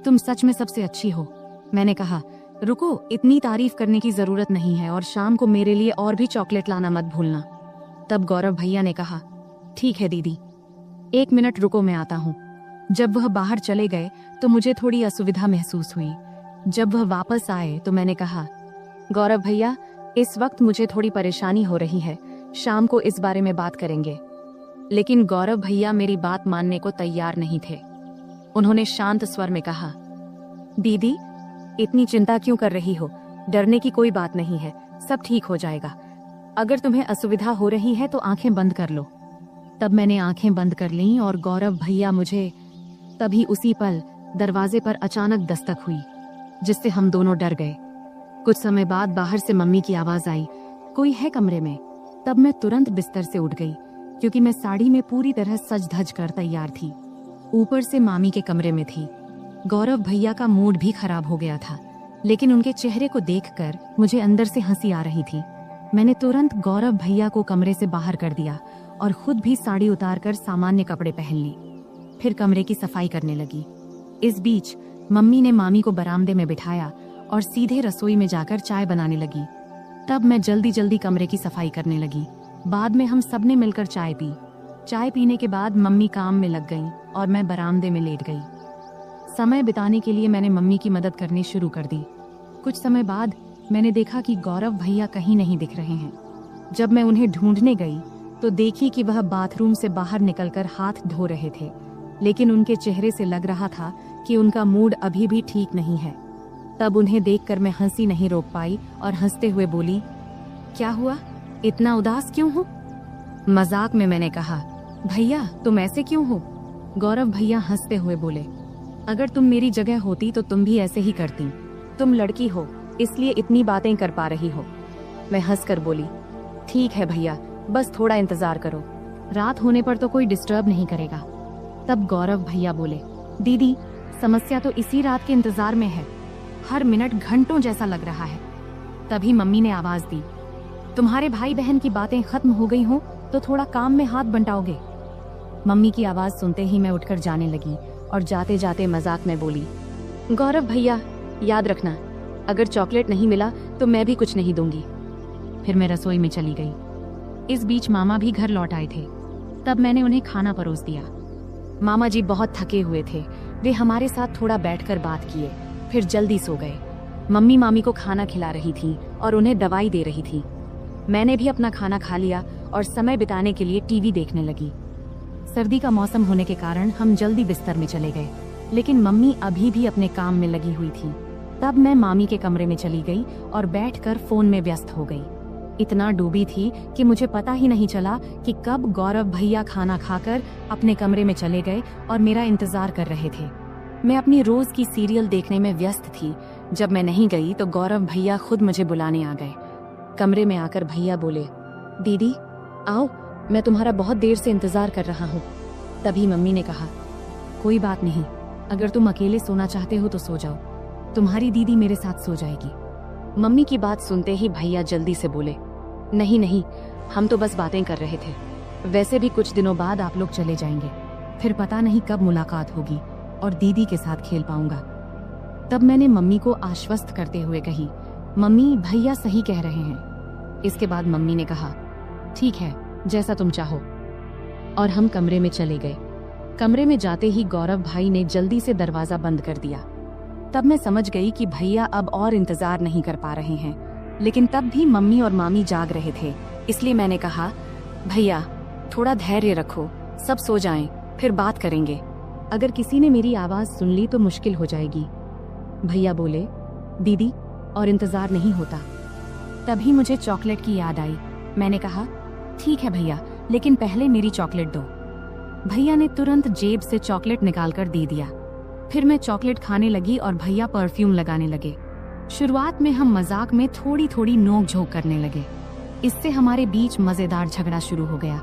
तुम सच में सबसे अच्छी हो। मैंने कहा, रुको, इतनी तारीफ करने की जरूरत नहीं है और शाम को मेरे लिए और भी चॉकलेट लाना मत भूलना। तब गौरव भैया ने कहा, ठीक है दीदी, 1 मिनट रुको, मैं आता हूँ। जब वह बाहर चले गए तो मुझे थोड़ी असुविधा महसूस हुई। जब वह वापस आए तो मैंने कहा, गौरव भैया इस वक्त मुझे थोड़ी परेशानी हो रही है, शाम को इस बारे में बात करेंगे। लेकिन गौरव भैया मेरी बात मानने को तैयार नहीं थे। उन्होंने शांत स्वर में कहा, दीदी, इतनी चिंता क्यों कर रही हो? डरने की कोई बात नहीं है, सब ठीक हो जाएगा। अगर तुम्हें असुविधा हो रही है तो आंखें बंद कर लो। तब मैंने आंखें बंद कर लीं और गौरव भैया मुझे तभी उसी पल दरवाजे पर अचानक दस्तक हुई, जिससे हम दोनों डर गए। कुछ समय बाद बाहर से मम्मी की आवाज आई, कोई है कमरे में? तब मैं तुरंत बिस्तर से उठ गई, क्योंकि मैं साड़ी में पूरी तरह सज धज कर तैयार थी। ऊपर से मामी के कमरे में थी। गौरव भैया का मूड भी खराब हो गया था, लेकिन उनके चेहरे को देखकर मुझे अंदर से हंसी आ रही थी। मैंने तुरंत गौरव भैया को कमरे से बाहर कर दिया और खुद भी साड़ी उतारकर सामान्य कपड़े पहन ली। फिर कमरे की सफाई करने लगी। इस बीच मम्मी ने मामी को बरामदे में बिठाया और सीधे रसोई में जाकर चाय बनाने लगी। तब मैं जल्दी जल्दी कमरे की सफाई करने लगी। बाद में हम सबने मिलकर चाय पी। चाय पीने के बाद मम्मी काम में लग गईं और मैं बरामदे में लेट गई। समय बिताने के लिए मैंने मम्मी की मदद करनी शुरू कर दी। कुछ समय बाद मैंने देखा कि गौरव भैया कहीं नहीं दिख रहे हैं। जब मैं उन्हें ढूंढने गई तो देखी कि वह बाथरूम से बाहर निकलकर हाथ धो रहे थे, लेकिन उनके चेहरे से लग रहा था कि उनका मूड अभी भी ठीक नहीं है। तब उन्हें देखकर मैं हंसी नहीं रोक पाई और हंसते हुए बोली, क्या हुआ, इतना उदास क्यों हो? मजाक में मैंने कहा, भैया तुम ऐसे क्यों हो? गौरव भैया हंसते हुए बोले, अगर तुम मेरी जगह होती तो तुम भी ऐसे ही करती। तुम लड़की हो, इसलिए इतनी बातें कर पा रही हो। मैं हंसकर बोली, ठीक है भैया, बस थोड़ा इंतजार करो, रात होने पर तो कोई डिस्टर्ब नहीं करेगा। तब गौरव भैया बोले, दीदी समस्या तो इसी रात के इंतजार में है, हर मिनट घंटों जैसा लग रहा है। तभी मम्मी ने आवाज दी, तुम्हारे भाई बहन की बातें खत्म हो गई हो तो थोड़ा काम में हाथ बंटाओगे? मम्मी की आवाज सुनते ही मैं उठकर जाने लगी और जाते जाते मजाक में बोली, गौरव भैया याद रखना, अगर चॉकलेट नहीं मिला तो मैं भी कुछ नहीं दूंगी। फिर मैं रसोई में चली गई। इस बीच मामा भी घर लौट आए थे। तब मैंने उन्हें खाना परोस दिया। मामा जी बहुत थके हुए थे, वे हमारे साथ थोड़ा बैठकर बात किए, फिर जल्दी सो गए। मम्मी मामी को खाना खिला रही थी और उन्हें दवाई दे रही थी। मैंने भी अपना खाना खा लिया और समय बिताने के लिए टीवी देखने लगी। सर्दी का मौसम होने के कारण हम जल्दी बिस्तर में चले गए, लेकिन मम्मी अभी भी अपने काम में लगी हुई थी। तब मैं मामी के कमरे में चली गई और बैठकर फोन में व्यस्त हो गई। इतना डूबी थी कि मुझे पता ही नहीं चला कि कब गौरव भैया खाना खाकर अपने कमरे में चले गए और मेरा इंतजार कर रहे थे। मैं अपनी रोज की सीरियल देखने में व्यस्त थी। जब मैं नहीं गई तो गौरव भैया खुद मुझे बुलाने आ गए। कमरे में आकर भैया बोले, दीदी आओ, मैं तुम्हारा बहुत देर से इंतजार कर रहा हूँ। तभी मम्मी ने कहा, कोई बात नहीं, अगर तुम अकेले सोना चाहते हो तो सो जाओ, तुम्हारी दीदी मेरे साथ सो जाएगी। मम्मी की बात सुनते ही भैया जल्दी से बोले, नहीं नहीं, हम तो बस बातें कर रहे थे, वैसे भी कुछ दिनों बाद आप लोग चले जाएंगे, फिर पता नहीं कब मुलाकात होगी और दीदी के साथ खेल पाऊंगा। तब मैंने मम्मी को आश्वस्त करते हुए कही, मम्मी भैया सही कह रहे हैं। इसके बाद मम्मी ने कहा, ठीक है, जैसा तुम चाहो, और हम कमरे में चले गए। कमरे में जाते ही गौरव भाई ने जल्दी से दरवाजा बंद कर दिया। तब मैं समझ गई कि भैया अब और इंतजार नहीं कर पा रहे हैं, लेकिन तब भी मम्मी और मामी जाग रहे थे, इसलिए मैंने कहा, भैया थोड़ा धैर्य रखो, सब सो जाएं, फिर बात करेंगे। अगर किसी ने मेरी आवाज सुन ली तो मुश्किल हो जाएगी। भैया बोले, दीदी और इंतजार नहीं होता। तभी मुझे चॉकलेट की याद आई। मैंने कहा, ठीक है भैया, लेकिन पहले मेरी चॉकलेट दो। भैया ने तुरंत जेब से चॉकलेट निकालकर दे दिया। फिर मैं चॉकलेट खाने लगी और भैया परफ्यूम लगाने लगे। शुरुआत में हम मजाक में थोड़ी थोड़ी नोक झोंक करने लगे। इससे हमारे बीच मजेदार झगड़ा शुरू हो गया।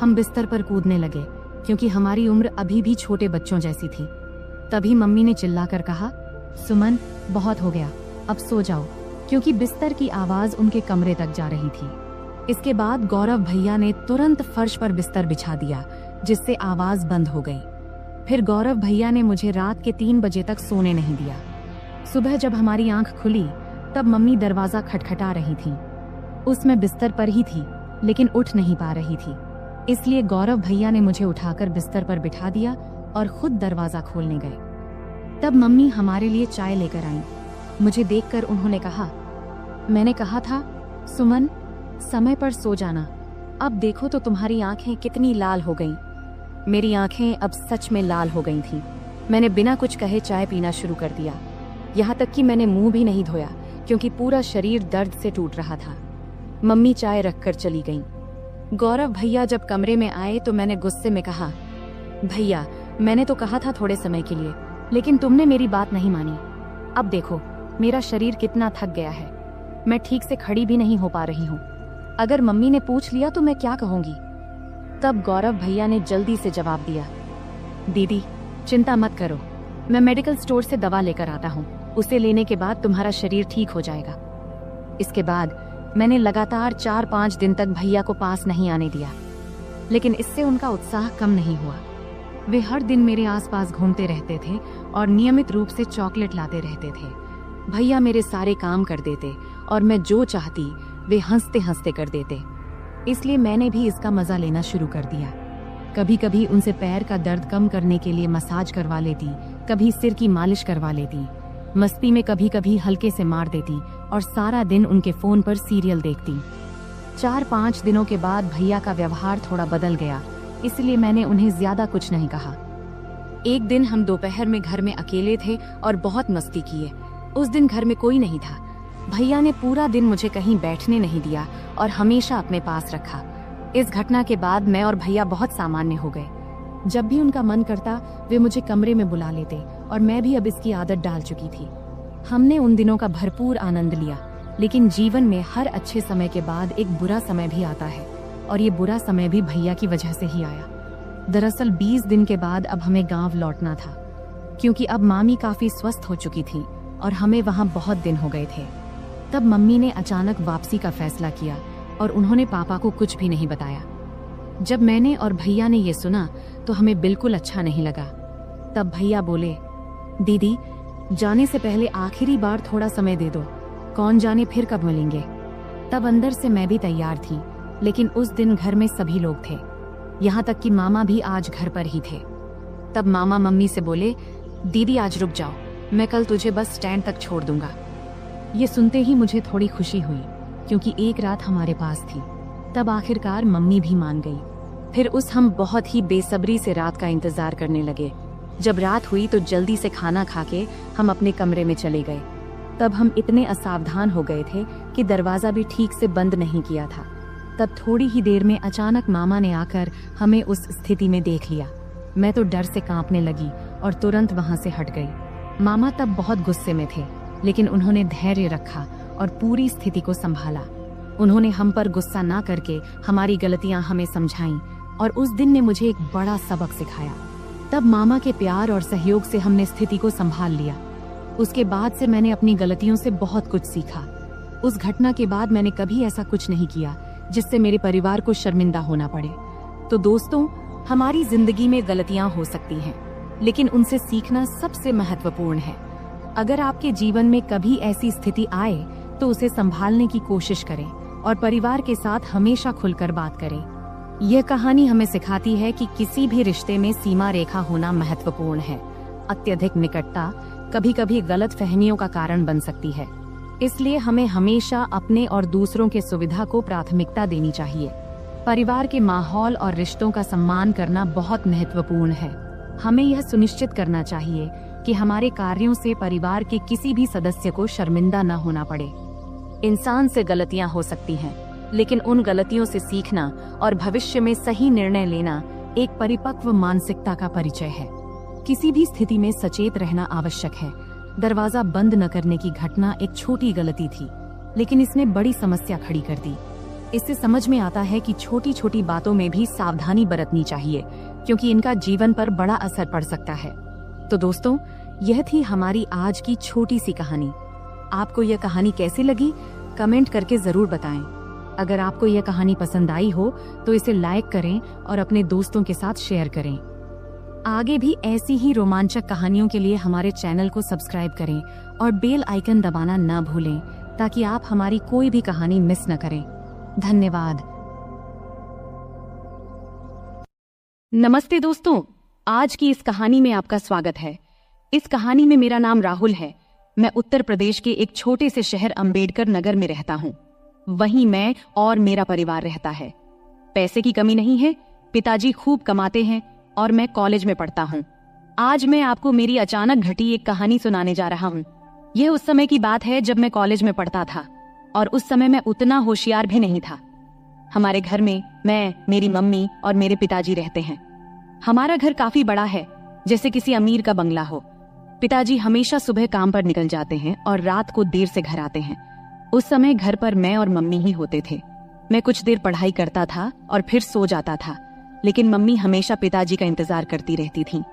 हम बिस्तर पर कूदने लगे, क्योंकि हमारी उम्र अभी भी छोटे बच्चों जैसी थी। तभी मम्मी ने चिल्लाकर कहा, सुमन बहुत हो गया, अब सो जाओ, क्योंकि बिस्तर की आवाज उनके कमरे तक जा रही थी। इसके बाद गौरव भैया ने तुरंत फर्श पर बिस्तर बिछा दिया, जिससे आवाज बंद हो गई। फिर गौरव भैया ने मुझे रात के 3 बजे तक सोने नहीं दिया। सुबह जब हमारी आंख खुली तब मम्मी दरवाजा खटखटा रही थी। उसमें बिस्तर पर ही थी, लेकिन उठ नहीं पा रही थी, इसलिए गौरव भैया ने मुझे उठाकर बिस्तर पर बिठा दिया और खुद दरवाजा खोलने गए। तब मम्मी हमारे लिए चाय लेकर आईं। मुझे देखकर उन्होंने कहा, मैंने कहा था सुमन समय पर सो जाना, अब देखो तो तुम्हारी आंखें कितनी लाल हो गईं। मेरी आंखें अब सच में लाल हो गई थीं। मैंने बिना कुछ कहे चाय पीना शुरू कर दिया। यहाँ तक कि मैंने मुंह भी नहीं धोया क्योंकि पूरा शरीर दर्द से टूट रहा था। मम्मी चाय रखकर चली गईं। गौरव भैया जब कमरे में आए तो मैंने गुस्से में कहा, भैया मैंने तो कहा था थोड़े समय के लिए, लेकिन तुमने मेरी बात नहीं मानी। अब देखो मेरा शरीर कितना थक गया है, मैं ठीक से खड़ी भी नहीं हो पा रही हूँ। अगर मम्मी ने पूछ लिया तो मैं क्या कहूँगी। तब गौरव भैया ने जल्दी से जवाब दिया, दीदी चिंता मत करो, मैं मेडिकल स्टोर से दवा लेकर आता हूँ, उसे लेने के बाद तुम्हारा शरीर ठीक हो जाएगा। इसके बाद मैंने लगातार 4-5 दिन तक भैया को पास नहीं आने दिया, लेकिन इससे उनका उत्साह कम नहीं हुआ। वे हर दिन मेरे आसपास घूमते रहते थे और नियमित रूप से चॉकलेट लाते रहते थे। भैया मेरे सारे काम कर देते और मैं जो चाहती वे हंसते हंसते कर देते, इसलिए मैंने भी इसका मजा लेना शुरू कर दिया। कभी कभी उनसे पैर का दर्द कम करने के लिए मसाज करवा लेती, कभी सिर की मालिश करवा लेती, मस्ती में कभी कभी हल्के से मार देती और सारा दिन उनके फोन पर सीरियल देखती। 4-5 दिनों के बाद भैया का व्यवहार थोड़ा बदल गया, इसलिए मैंने उन्हें ज्यादा कुछ नहीं कहा। एक दिन हम दोपहर में घर में अकेले थे और बहुत मस्ती किए। उस दिन घर में कोई नहीं था। भैया ने पूरा दिन मुझे कहीं बैठने नहीं दिया और हमेशा अपने पास रखा। इस घटना के बाद मैं और भैया बहुत सामान्य हो गए। जब भी उनका मन करता वे मुझे कमरे में बुला लेते और मैं भी अब इसकी आदत डाल चुकी थी। हमने उन दिनों का भरपूर आनंद लिया, लेकिन जीवन में हर अच्छे समय के बाद एक बुरा समय भी आता है और ये बुरा समय भी भैया की वजह से ही आया। दरअसल 20 दिन के बाद अब हमें गांव लौटना था, क्योंकि अब मामी काफी स्वस्थ हो चुकी थी और हमें वहां बहुत दिन हो गए थे। तब मम्मी ने अचानक वापसी का फैसला किया और उन्होंने पापा को कुछ भी नहीं बताया। जब मैंने और भैया ने ये सुना तो हमें बिल्कुल अच्छा नहीं लगा। तब भैया बोले, दीदी जाने से पहले आखिरी बार थोड़ा समय दे दो, कौन जाने फिर कब मिलेंगे। तब अंदर से मैं भी तैयार थी, लेकिन उस दिन घर में सभी लोग थे, यहाँ तक कि मामा भी आज घर पर ही थे। तब मामा मम्मी से बोले, दीदी आज रुक जाओ, मैं कल तुझे बस स्टैंड तक छोड़ दूंगा। ये सुनते ही मुझे थोड़ी खुशी हुई, क्योंकि एक रात हमारे पास थी। तब आखिरकार मम्मी भी मान गई। फिर हम बहुत ही बेसब्री से रात का इंतजार करने लगे। जब रात हुई तो जल्दी से खाना खा के हम अपने कमरे में चले गए। तब हम इतने असावधान हो गए थे कि दरवाजा भी ठीक से बंद नहीं किया था। तब थोड़ी ही देर में अचानक मामा ने आकर हमें उस स्थिति में देख लिया। मैं तो डर से कांपने लगी और तुरंत वहां से हट गई। मामा तब बहुत गुस्से में थे, लेकिन उन्होंने धैर्य रखा और पूरी स्थिति को संभाला। उन्होंने हम पर गुस्सा ना करके हमारी गलतियां हमें समझाईं और उस दिन ने मुझे एक बड़ा सबक सिखाया। तब मामा के प्यार और सहयोग से हमने स्थिति को संभाल लिया। उसके बाद से मैंने अपनी गलतियों से बहुत कुछ सीखा। उस घटना के बाद मैंने कभी ऐसा कुछ नहीं किया जिससे मेरे परिवार को शर्मिंदा होना पड़े। तो दोस्तों, हमारी जिंदगी में गलतियां हो सकती हैं, लेकिन उनसे सीखना सबसे महत्वपूर्ण है। अगर आपके जीवन में कभी ऐसी स्थिति आए तो उसे संभालने की कोशिश करें और परिवार के साथ हमेशा खुलकर बात करें। यह कहानी हमें सिखाती है कि किसी भी रिश्ते में सीमा रेखा होना महत्वपूर्ण है। अत्यधिक निकटता कभी कभी गलत फहमियों का कारण बन सकती है, इसलिए हमें हमेशा अपने और दूसरों के सुविधा को प्राथमिकता देनी चाहिए। परिवार के माहौल और रिश्तों का सम्मान करना बहुत महत्वपूर्ण है। हमें यह सुनिश्चित करना चाहिए कि हमारे कार्यों से परिवार के किसी भी सदस्य को शर्मिंदा न होना पड़े। इंसान से गलतियां हो सकती हैं, लेकिन उन गलतियों से सीखना और भविष्य में सही निर्णय लेना एक परिपक्व मानसिकता का परिचय है। किसी भी स्थिति में सचेत रहना आवश्यक है। दरवाजा बंद न करने की घटना एक छोटी गलती थी, लेकिन इसने बड़ी समस्या खड़ी कर दी। इससे समझ में आता है कि छोटी छोटी बातों में भी सावधानी बरतनी चाहिए, क्योंकि इनका जीवन पर बड़ा असर पड़ सकता है। तो दोस्तों, यह थी हमारी आज की छोटी सी कहानी। आपको यह कहानी कैसी लगी, कमेंट करके जरूर बताएं। अगर आपको यह कहानी पसंद आई हो तो इसे लाइक करें और अपने दोस्तों के साथ शेयर करें। आगे भी ऐसी ही रोमांचक कहानियों के लिए हमारे चैनल को सब्सक्राइब करें और बेल आइकन दबाना न भूलें, ताकि आप हमारी कोई भी कहानी मिस न करें। धन्यवाद। नमस्ते दोस्तों, आज की इस कहानी में आपका स्वागत है। इस कहानी में मेरा नाम राहुल है। मैं उत्तर प्रदेश के एक छोटे से शहर अंबेडकर नगर में रहता हूँ। वहीं मैं और मेरा परिवार रहता है। पैसे की कमी नहीं है, पिताजी खूब कमाते हैं और मैं कॉलेज में पढ़ता हूँ। आज मैं आपको मेरी अचानक घटी एक कहानी सुनाने जा रहा हूँ। यह उस समय की बात है जब मैं कॉलेज में पढ़ता था, और उस समय मैं उतना होशियार भी नहीं था। हमारे घर में मैं, मेरी मम्मी और मेरे पिताजी रहते हैं। हमारा घर काफी बड़ा है, जैसे किसी अमीर का बंगला हो। पिताजी हमेशा सुबह काम पर निकल जाते हैं और रात को देर से घर आते हैं। उस समय घर पर मैं और मम्मी ही होते थे। मैं कुछ देर पढ़ाई करता था और फिर सो जाता था, लेकिन मम्मी हमेशा पिताजी का इंतजार करती रहती थी।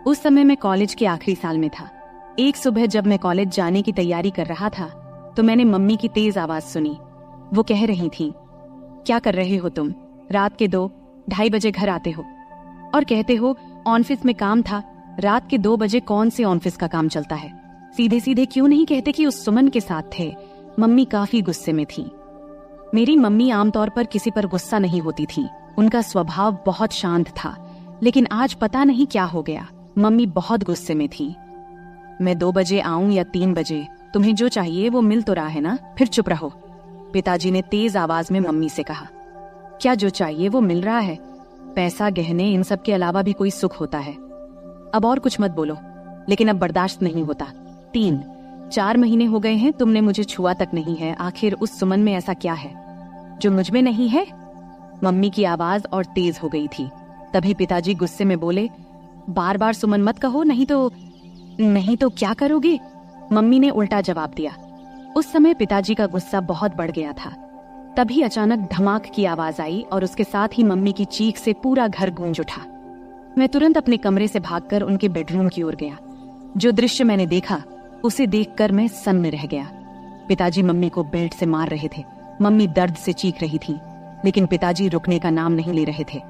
उस समय मैं कॉलेज के आखिरी साल में था। एक सुबह जब मैं कॉलेज जाने की तैयारी कर रहा था तो मैंने मम्मी की तेज आवाज सुनी। वो कह रही थी, क्या कर रहे हो तुम? रात के 2-2:30 बजे घर आते हो और कहते हो ऑफिस में काम था। रात के 2 बजे कौन से ऑफिस का काम चलता है? सीधे सीधे क्यों नहीं कहते कि उस सुमन के साथ थे? मम्मी काफी गुस्से में थी। मेरी मम्मी आमतौर पर किसी पर गुस्सा नहीं होती थी। उनका स्वभाव बहुत शांत था, लेकिन आज पता नहीं क्या हो गया, मम्मी बहुत गुस्से में थी। मैं 2 बजे आऊं या 3 बजे, तुम्हें जो चाहिए वो मिल तो रहा है ना, फिर चुप रहो। पिताजी ने तेज आवाज में मम्मी से कहा। क्या जो चाहिए वो मिल रहा है? पैसा, गहने, इन सब के अलावा भी कोई सुख होता है। अब और कुछ मत बोलो, लेकिन अब बर्दाश्त नहीं होता। 3-4 महीने हो गए हैं तुमने मुझे छुआ तक नहीं है। आखिर उस सुमन में ऐसा क्या है जो मुझ में नहीं है? मम्मी की आवाज और तेज हो गई थी। तभी पिताजी गुस्से में बोले, बार बार सुमन मत कहो, नहीं तो क्या करोगे? मम्मी ने उल्टा जवाब दिया। उस समय पिताजी का गुस्सा बहुत बढ़ गया था। तभी अचानक धमाक की आवाज आई और उसके साथ ही मम्मी की चीख से पूरा घर गूंज उठा। मैं तुरंत अपने कमरे से भागकर उनके बेडरूम की ओर गया। जो दृश्य मैंने देखा उसे देखकर मैं सन्न रह गया। पिताजी मम्मी को बेल्ट से मार रहे थे। मम्मी दर्द से चीख रही थी, लेकिन पिताजी रुकने का नाम नहीं ले रहे थे।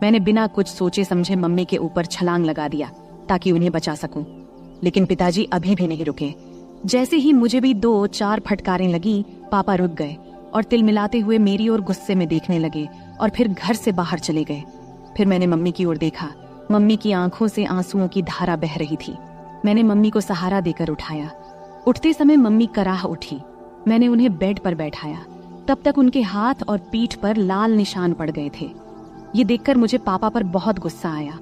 मैंने बिना कुछ सोचे समझे मम्मी के ऊपर छलांग लगा दिया ताकि उन्हें बचा सकूं, लेकिन पिताजी अभी भी नहीं रुके। जैसे ही मुझे भी 2-4 फटकारें लगी, पापा रुक गए और तिलमिलाते हुए मेरी ओर गुस्से में देखने लगे और फिर घर से बाहर चले गए। फिर मैंने मम्मी की ओर देखा। मम्मी की आंखों से आंसुओं की धारा बह रही थी। मैंने मम्मी को सहारा देकर उठाया। उठते समय मम्मी कराह उठी। मैंने उन्हें बेड पर बैठाया। तब तक उनके हाथ और पीठ पर लाल निशान पड़ गए थे। ये देखकर मुझे पापा पर बहुत गुस्सा आया।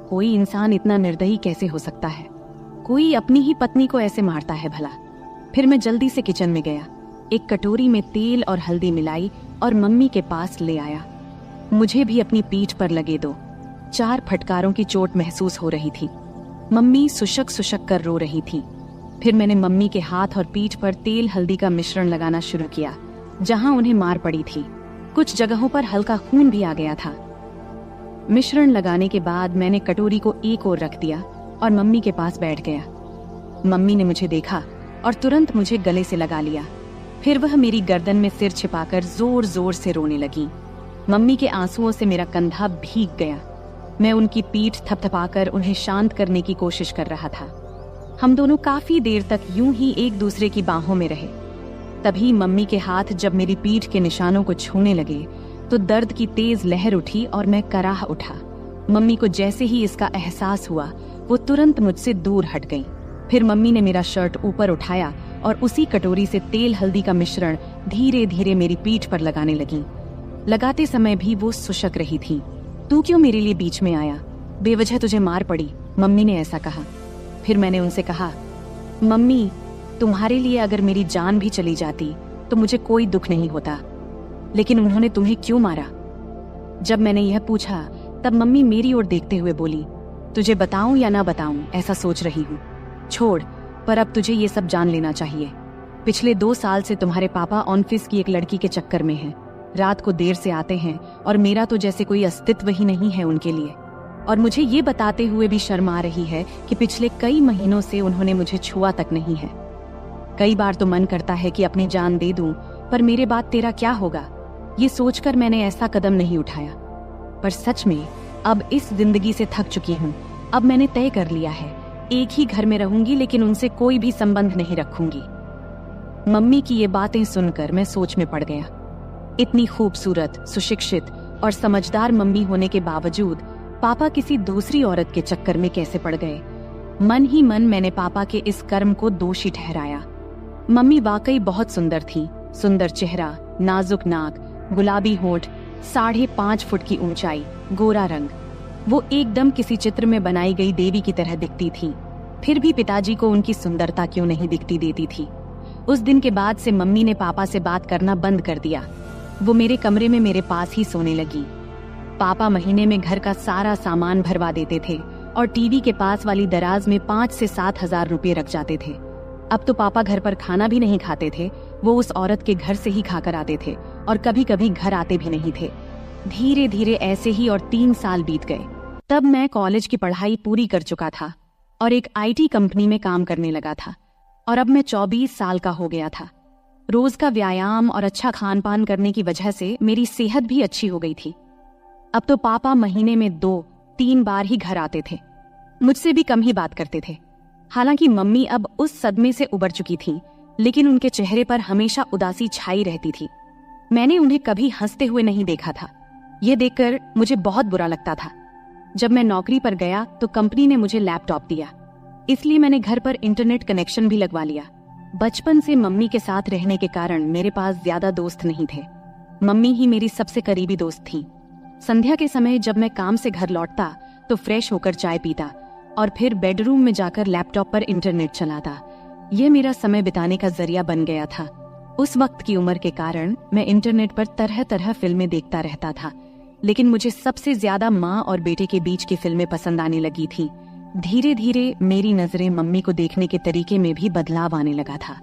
कोई इंसान इतना निर्दयी कैसे हो सकता है? कोई अपनी ही पत्नी को ऐसे मारता है भला? फिर मैं जल्दी से किचन में गया, एक कटोरी में तेल और हल्दी मिलाई और मम्मी के पास ले आया। मुझे भी अपनी पीठ पर लगे 2-4 फटकारों की चोट महसूस हो रही थी। मम्मी सुशक सुशक कर रो रही थी। फिर मैंने मम्मी के हाथ और पीठ पर तेल हल्दी का मिश्रण लगाना शुरू किया, जहां उन्हें मार पड़ी थी। कुछ जगहों पर हल्का खून भी आ गया था। मिश्रण लगाने के बाद मैंने कटोरी को एक ओर रख दिया और मम्मी के पास बैठ गया। मम्मी ने मुझे देखा और तुरंत मुझे गले से लगा लिया। फिर वह मेरी गर्दन में सिर छिपाकर जोर जोर से रोने लगी। मम्मी के आंसुओं से मेरा कंधा भीग गया। मैं उनकी पीठ थपथपाकर उन्हें शांत करने की कोशिश कर रहा था। हम दोनों काफी देर तक यूं ही एक दूसरे की बाहों में रहे। तभी मम्मी के हाथ जब मेरी पीठ के निशानों को छूने लगे तो दर्द की तेज लहर उठी और मैं कराह उठा। मम्मी को जैसे ही इसका एहसास हुआ वो तुरंत मुझसे दूर हट गई। फिर मम्मी ने मेरा शर्ट ऊपर उठाया और उसी कटोरी से तेल हल्दी का मिश्रण धीरे धीरे मेरी पीठ पर लगाने लगी। लगाते समय भी वो सुशक रही थी। तू क्यों मेरे लिए बीच में आया? बेवजह तुझे मार पड़ी, मम्मी ने ऐसा कहा। फिर मैंने उनसे कहा, मम्मी, तुम्हारे लिए अगर मेरी जान भी चली जाती तो मुझे कोई दुख नहीं होता, लेकिन उन्होंने तुम्हें क्यों मारा? जब मैंने यह पूछा तब मम्मी मेरी ओर देखते हुए बोली, तुझे बताऊं या ना बताऊं ऐसा सोच रही हूँ। छोड़, पर अब तुझे ये सब जान लेना चाहिए। पिछले 2 साल से तुम्हारे पापा ऑफिस की एक लड़की के चक्कर में हैं। रात को देर से आते हैं और मेरा तो जैसे कोई अस्तित्व ही नहीं है उनके लिए। और मुझे ये बताते हुए भी शर्म आ रही है कि पिछले कई महीनों से उन्होंने मुझे छुआ तक नहीं है। कई बार तो मन करता है कि अपनी जान दे दूं, पर मेरे बाद तेरा क्या होगा, ये सोचकर मैंने ऐसा कदम नहीं उठाया। पर सच में अब इस जिंदगी से थक चुकी हूँ। अब मैंने तय कर लिया है, एक ही घर में रहूंगी, लेकिन उनसे कोई भी संबंध नहीं रखूंगी। मम्मी की ये बातें सुनकर मैं सोच में पड़ गया। इतनी खूबसूरत, सुशिक्षित और समझदार मम्मी होने के बावजूद पापा किसी दूसरी औरत के चक्कर में कैसे पड़ गए? मन ही मन मैंने पापा के इस कर्म को दोषी ठहराया। मम्मी वाकई बहुत सुंदर थी। सुंदर चेहरा, नाजुक नाक, गुलाबी होंठ, 5.5 फुट की ऊंचाई, गोरा रंग। वो एकदम किसी चित्र में बनाई गई देवी की तरह दिखती थी। फिर भी पिताजी को उनकी सुंदरता क्यों नहीं दिखती देती थी। उस दिन के बाद से मम्मी ने पापा से बात करना बंद कर दिया। वो मेरे कमरे में मेरे पास ही सोने लगी। पापा महीने में घर का सारा सामान भरवा देते थे और टीवी के पास वाली दराज में 5 से 7 हजार रुपये रख जाते थे। अब तो पापा घर पर खाना भी नहीं खाते थे, वो उस औरत के घर से ही खाकर आते थे और कभी कभी घर आते भी नहीं थे। धीरे धीरे ऐसे ही और 3 साल बीत गए। तब मैं कॉलेज की पढ़ाई पूरी कर चुका था और एक IT कंपनी में काम करने लगा था और अब मैं 24 साल का हो गया था। रोज का व्यायाम और अच्छा खान पान करने की वजह से मेरी सेहत भी अच्छी हो गई थी। अब तो पापा महीने में 2-3 बार ही घर आते थे, मुझसे भी कम ही बात करते थे। हालांकि मम्मी अब उस सदमे से उबर चुकी थी, लेकिन उनके चेहरे पर हमेशा उदासी छाई रहती थी। मैंने उन्हें कभी हंसते हुए नहीं देखा था। यह देखकर मुझे बहुत बुरा लगता था। जब मैं नौकरी पर गया तो कंपनी ने मुझे लैपटॉप दिया, इसलिए मैंने घर पर इंटरनेट कनेक्शन भी लगवा लिया। बचपन से मम्मी के साथ रहने के कारण मेरे पास ज्यादा दोस्त नहीं थे। मम्मी ही मेरी सबसे करीबी दोस्त थी। संध्या के समय जब मैं काम से घर लौटता तो फ्रेश होकर चाय पीता और फिर बेडरूम में जाकर लैपटॉप पर इंटरनेट चलाता। यह मेरा समय बिताने का जरिया बन गया था। उस वक्त की उम्र के कारण मैं इंटरनेट पर तरह तरह फिल्में देखता रहता था, लेकिन मुझे सबसे ज्यादा माँ और बेटे के बीच की फिल्में पसंद आने लगी थी। धीरे धीरे मेरी नजरें मम्मी को देखने के तरीके में भी बदलाव आने लगा था।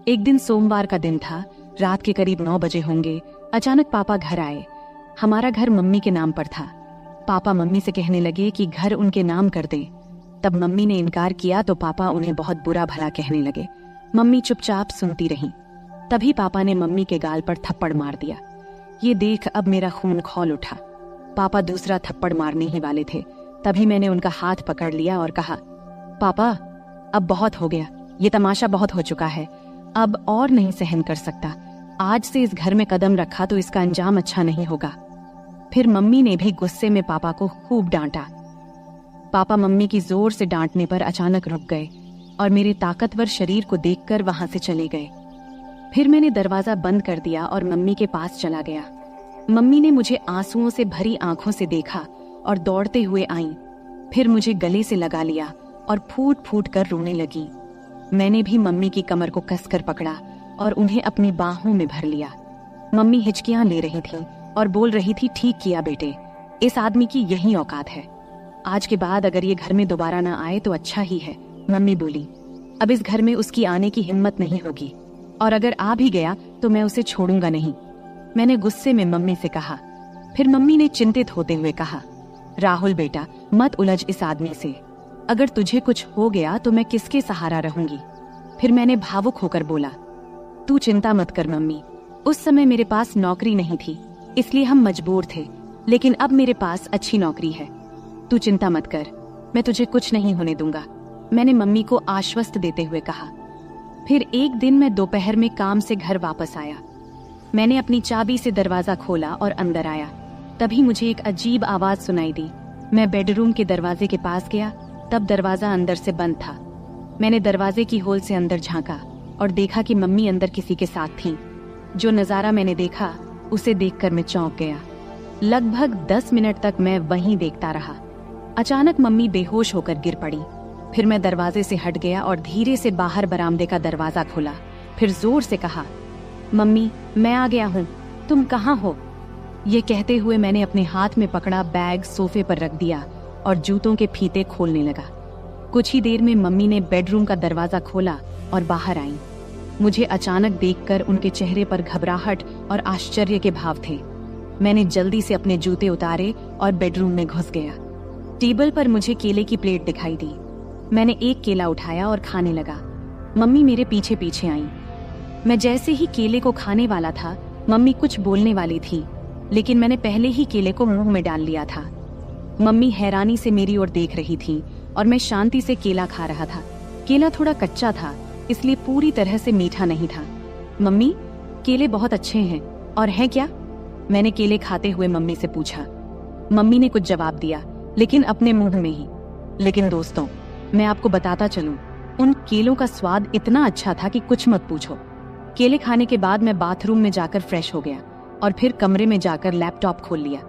एक दिन सोमवार का दिन था, रात के करीब 9 बजे होंगे। अचानक पापा घर आए। हमारा घर मम्मी के नाम पर था। पापा मम्मी से कहने लगे कि घर उनके नाम कर दें। तब मम्मी ने इनकार किया तो पापा उन्हें बहुत बुरा भला कहने लगे। मम्मी चुपचाप सुनती रहीं। तभी पापा ने मम्मी के गाल पर थप्पड़ मार दिया। ये देख अब मेरा खून खौल उठा। पापा दूसरा थप्पड़ मारने ही वाले थे, तभी मैंने उनका हाथ पकड़ लिया और कहा, पापा अब बहुत हो गया, ये तमाशा बहुत हो चुका है, अब और नहीं सहन कर सकता। आज से इस घर में कदम रखा तो इसका अंजाम अच्छा नहीं होगा। फिर मम्मी ने भी गुस्से में पापा को खूब डांटा। पापा मम्मी की जोर से डांटने पर अचानक रुक गए और मेरे ताकतवर शरीर को देखकर वहां से चले गए। फिर मैंने दरवाजा बंद कर दिया और मम्मी के पास चला गया। मम्मी ने मुझे आंसुओं से भरी आंखों से देखा और दौड़ते हुए आईं। फिर मुझे गले से लगा लिया और फूट फूट कर रोने लगी। मैंने भी मम्मी की कमर को कसकर पकड़ा और उन्हें अपनी बाहों में भर लिया। मम्मी हिचकियां ले रही थीं और बोल रही थी, ठीक किया बेटे, इस आदमी की यही औकात है। आज के बाद अगर ये घर में दोबारा ना आए तो अच्छा ही है। मम्मी बोली, अब इस घर में उसकी आने की हिम्मत नहीं होगी और अगर आ भी गया तो मैं उसे छोड़ूंगा नहीं। मैंने गुस्से में मम्मी से कहा। फिर मम्मी ने चिंतित होते हुए कहा, राहुल बेटा, मत उलझ इस आदमी से। अगर तुझे कुछ हो गया तो मैं किसके सहारा रहूंगी। फिर मैंने भावुक होकर बोला, तू चिंता मत कर मम्मी, उस समय मेरे पास नौकरी नहीं थी इसलिए हम मजबूर थे, लेकिन अब मेरे पास अच्छी नौकरी है। तू चिंता मत कर, मैं तुझे कुछ नहीं होने दूंगा, मैंने मम्मी को आश्वस्त देते हुए कहा। फिर एक दिन मैं दोपहर में काम से घर वापस आया। मैंने अपनी चाबी से दरवाजा खोला और अंदर आया। तभी मुझे एक अजीब आवाज सुनाई दी। मैं बेडरूम के दरवाजे के पास गया, तब दरवाजा अंदर से बंद था। मैंने दरवाजे की होल से अंदर झांका और देखा कि मम्मी अंदर किसी के साथ थीं। जो नजारा मैंने देखा उसे देखकर मैं चौंक गया। लगभग 10 मिनट तक मैं वहीं देखता रहा। अचानक मम्मी बेहोश होकर गिर पड़ी। फिर मैं दरवाजे से हट गया और धीरे से बाहर बरामदे का दरवाजा खोला। फिर जोर से कहा, मम्मी मैं आ गया हूँ, तुम कहाँ हो। ये कहते हुए मैंने अपने हाथ में पकड़ा बैग सोफे पर रख दिया और जूतों के फीते खोलने लगा। कुछ ही देर में मम्मी ने बेडरूम का दरवाजा खोला और बाहर आई। मुझे अचानक देखकर उनके चेहरे पर घबराहट और आश्चर्य के भाव थे। मैंने जल्दी से अपने जूते उतारे और बेडरूम में घुस गया। टेबल पर मुझे केले की प्लेट दिखाई दी। मैंने एक केला उठाया और खाने लगा। मम्मी मेरे पीछे पीछे आई। मैं जैसे ही केले को खाने वाला था, मम्मी कुछ बोलने वाली थी, लेकिन मैंने पहले ही केले को मुंह में डाल लिया था। मम्मी हैरानी से मेरी ओर देख रही थी और मैं शांति से केला खा रहा था। केला थोड़ा कच्चा था, इसलिए पूरी तरह से मीठा नहीं था। मम्मी, केले बहुत अच्छे हैं और है क्या? मैंने केले खाते हुए मम्मी से पूछा। मम्मी ने कुछ जवाब दिया, लेकिन अपने मुंह में ही। लेकिन दोस्तों, मैं आपको बताता चलूं, उन केलों का स्वाद इतना अच्छा था कि कुछ मत पूछो। केले खाने के बाद मैं बाथरूम में जाकर फ्रेश हो गया और फिर कमरे में जाकर लैपटॉप खोल लिया।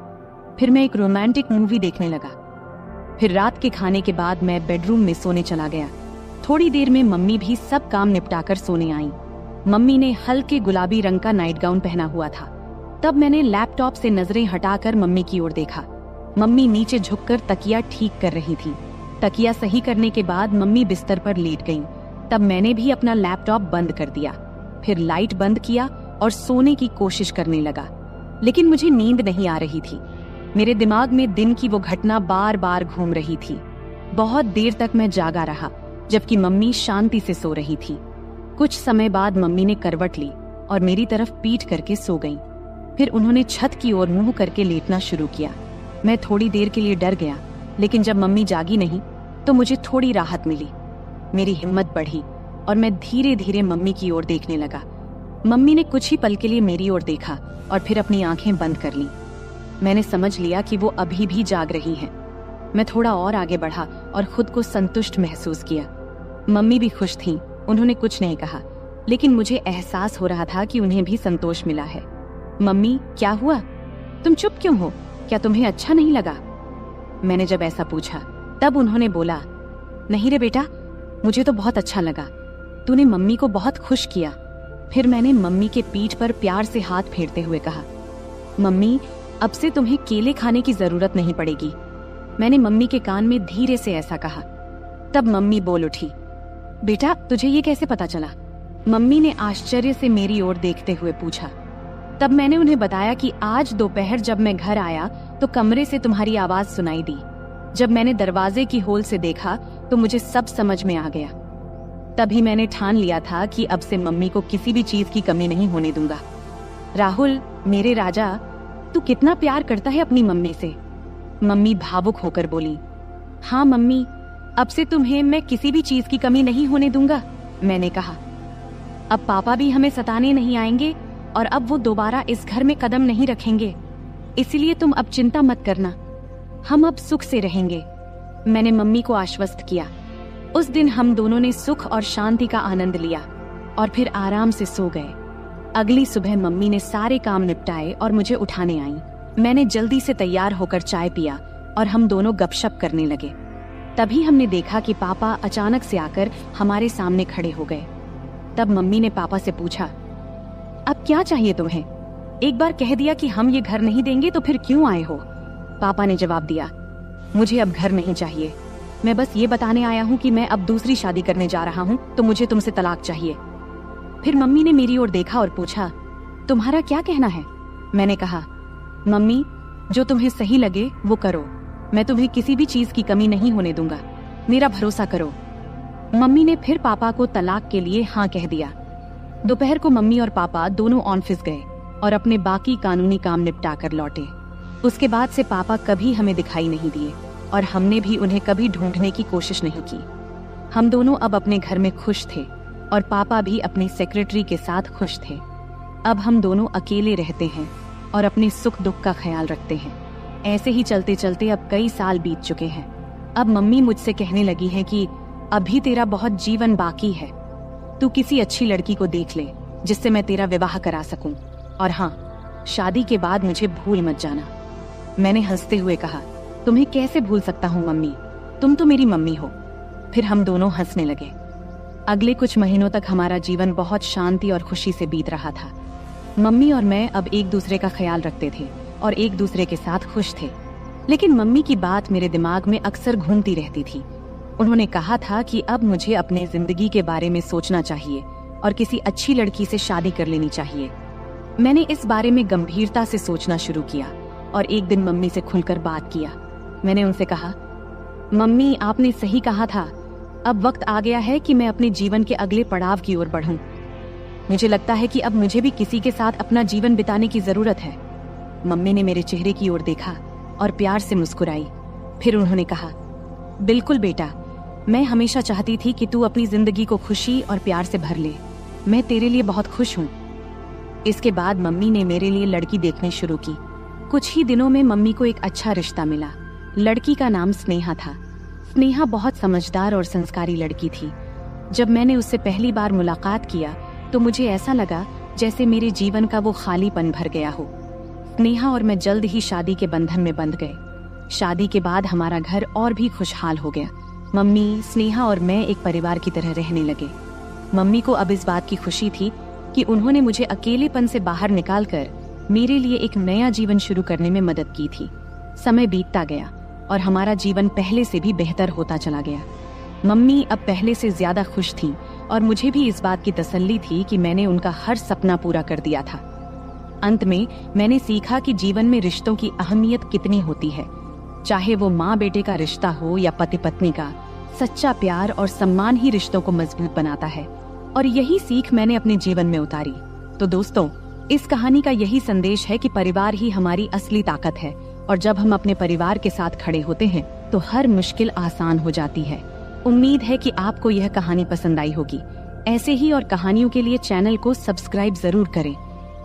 फिर मैं एक रोमांटिक मूवी देखने लगा। फिर रात के खाने के बाद मैं बेडरूम में सोने चला गया। थोड़ी देर में मम्मी भी सब काम निपटाकर सोने आईं। मम्मी ने हल्के गुलाबी रंग का नाइट गाउन पहना हुआ था। तब मैंने लैपटॉप से नजरें हटाकर मम्मी की ओर देखा। मम्मी नीचे झुककर तकिया ठीक कर रही थी। तकिया सही करने के बाद मम्मी बिस्तर पर लेट गईं। तब मैंने भी अपना लैपटॉप बंद कर दिया, फिर लाइट बंद किया और सोने की कोशिश करने लगा। लेकिन मुझे नींद नहीं आ रही थी। मेरे दिमाग में दिन की वो घटना बार बार घूम रही थी। बहुत देर तक मैं जागा रहा, जबकि मम्मी शांति से सो रही थी। कुछ समय बाद मम्मी ने करवट ली और मेरी तरफ पीठ करके सो गईं। फिर उन्होंने छत की ओर मुंह करके लेटना शुरू किया। मैं थोड़ी देर के लिए डर गया, लेकिन जब मम्मी जागी नहीं तो मुझे थोड़ी राहत मिली। मेरी हिम्मत बढ़ी और मैं धीरे धीरे मम्मी की ओर देखने लगा। मम्मी ने कुछ ही पल के लिए मेरी ओर देखा और फिर अपनी आंखें बंद कर लीं। मैंने समझ लिया कि वो अभी भी जाग रही हैं। मैं थोड़ा और आगे बढ़ा और खुद को संतुष्ट महसूस किया। मम्मी भी खुश थीं, उन्होंने कुछ नहीं कहा, लेकिन मुझे एहसास हो रहा था कि उन्हें भी संतोष मिला है। मम्मी, क्या हुआ? तुम चुप क्यों हो? क्या तुम्हें अच्छा नहीं लगा? मैंने जब ऐसा पूछा तब उन्होंने बोला, नहीं रे बेटा, मुझे तो बहुत अच्छा लगा। तूने मम्मी को बहुत खुश किया। फिर मैंने मम्मी के पीठ पर प्यार से हाथ फेरते हुए कहा, मम्मी, अब से तुम्हें केले खाने की जरूरत नहीं पड़ेगी। मैंने मम्मी के कान में धीरे से ऐसा कहा। तब मम्मी बोल उठी, बेटा, तुझे ये कैसे पता चला? मम्मी ने आश्चर्य से मेरी ओर देखते हुए पूछा। तब मैंने उन्हें बताया कि आज दोपहर जब मैं घर आया तो कमरे से तुम्हारी आवाज सुनाई दी। जब मैंने दरवाजे की होल से देखा तो मुझे सब समझ में आ गया। तभी मैंने ठान लिया था कि अब से मम्मी को किसी भी चीज की कमी नहीं होने दूंगा। राहुल, मेरे राजा, तू कितना प्यार करता है अपनी मम्मी से। मम्मी भावुक होकर बोली, हाँ मम्मी, अब से तुम्हें मैं किसी भी चीज की कमी नहीं होने दूंगा। मैंने कहा, अब पापा भी हमें सताने नहीं आएंगे और अब वो दोबारा इस घर में कदम नहीं रखेंगे, इसलिए तुम अब चिंता मत करना, हम अब सुख से रहेंगे। मैंने मम्मी को आश्वस्त किया। उस दिन हम दोनों ने सुख और शांति का आनंद लिया और फिर आराम से सो गए। अगली सुबह मम्मी ने सारे काम निपटाए और मुझे उठाने आईं। मैंने जल्दी से तैयार होकर चाय पिया और हम दोनों गपशप करने लगे। तभी हमने देखा कि पापा अचानक से आकर हमारे सामने खड़े हो गए। तब मम्मी ने पापा से पूछा, अब क्या चाहिए तुम्हें? एक बार कह दिया कि हम ये घर नहीं देंगे तो फिर क्यों आए हो? पापा ने जवाब दिया, मुझे अब घर नहीं चाहिए, मैं बस ये बताने आया हूँ कि मैं अब दूसरी शादी करने जा रहा हूँ, तो मुझे तुमसे तलाक चाहिए। फिर मम्मी ने मेरी ओर देखा और पूछा, तुम्हारा क्या कहना है? मैंने कहा, मम्मी, जो तुम्हें सही लगे वो करो, मैं तुम्हें किसी भी चीज की कमी नहीं होने दूंगा, मेरा भरोसा करो। मम्मी ने फिर पापा को तलाक के लिए हाँ कह दिया। दोपहर को मम्मी और पापा दोनों ऑफिस गए और अपने बाकी कानूनी काम निपटा कर लौटे। उसके बाद से पापा कभी हमें दिखाई नहीं दिए और हमने भी उन्हें कभी ढूंढने की कोशिश नहीं की। हम दोनों अब अपने घर में खुश थे और पापा भी अपनी सेक्रेटरी के साथ खुश थे। अब हम दोनों अकेले रहते हैं और अपने सुख दुख का ख्याल रखते हैं। ऐसे ही चलते चलते अब कई साल बीत चुके हैं। अब मम्मी मुझसे कहने लगी है कि अभी तेरा बहुत जीवन बाकी है, तू किसी अच्छी लड़की को देख ले जिससे मैं तेरा विवाह करा सकूं, और हाँ, शादी के बाद मुझे भूल मत जाना। मैंने हंसते हुए कहा, तुम्हें कैसे भूल सकता हूँ मम्मी, तुम तो मेरी मम्मी हो। फिर हम दोनों हंसने लगे। अगले कुछ महीनों तक हमारा जीवन बहुत शांति और खुशी से बीत रहा था। मम्मी और मैं अब एक दूसरे का ख्याल रखते थे और एक दूसरे के साथ खुश थे। लेकिन मम्मी की बात मेरे दिमाग में अक्सर घूमती रहती थी। उन्होंने कहा था कि अब मुझे अपने जिंदगी के बारे में सोचना चाहिए और किसी अच्छी लड़की से शादी कर लेनी चाहिए। मैंने इस बारे में गंभीरता से सोचना शुरू किया और एक दिन मम्मी से खुलकर बात किया। मैंने उनसे कहा, मम्मी, आपने सही कहा था, अब वक्त आ गया है कि मैं अपने जीवन के अगले पड़ाव की ओर बढ़ूं। मुझे लगता है कि अब मुझे भी किसी के साथ अपना जीवन बिताने की जरूरत है। मम्मी ने मेरे चेहरे की ओर देखा और प्यार से मुस्कुराई। फिर उन्होंने कहा, बिल्कुल बेटा, मैं हमेशा चाहती थी कि तू अपनी जिंदगी को खुशी और प्यार से भर ले। मैं तेरे लिए बहुत खुश हूँ। इसके बाद मम्मी ने मेरे लिए लड़की देखनी शुरू की। कुछ ही दिनों में मम्मी को एक अच्छा रिश्ता मिला। लड़की का नाम स्नेहा था। स्नेहा बहुत समझदार और संस्कारी लड़की थी। जब मैंने उससे पहली बार मुलाकात किया तो मुझे ऐसा लगा जैसे मेरे जीवन का वो खालीपन भर गया हो। स्नेहा और मैं जल्द ही शादी के बंधन में बंध गए। शादी के बाद हमारा घर और भी खुशहाल हो गया। मम्मी, स्नेहा और मैं एक परिवार की तरह रहने लगे। मम्मी को अब इस बात की खुशी थी कि उन्होंने मुझे अकेलेपन से बाहर निकालकर मेरे लिए एक नया जीवन शुरू करने में मदद की थी। समय बीतता गया और हमारा जीवन पहले से भी बेहतर होता चला गया। मम्मी अब पहले से ज्यादा खुश थीं और मुझे भी इस बात की तसल्ली थी कि मैंने उनका हर सपना पूरा कर दिया था। अंत में मैंने सीखा कि जीवन में रिश्तों की अहमियत कितनी होती है। चाहे वो माँ बेटे का रिश्ता हो या पति पत्नी का, सच्चा प्यार और सम्मान ही रिश्तों को मजबूत बनाता है। और यही सीख मैंने अपने जीवन में उतारी। तो दोस्तों, इस कहानी का यही संदेश है कि परिवार ही हमारी असली ताकत है और जब हम अपने परिवार के साथ खड़े होते हैं तो हर मुश्किल आसान हो जाती है। उम्मीद है कि आपको यह कहानी पसंद आई होगी। ऐसे ही और कहानियों के लिए चैनल को सब्सक्राइब जरूर करें।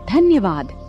धन्यवाद।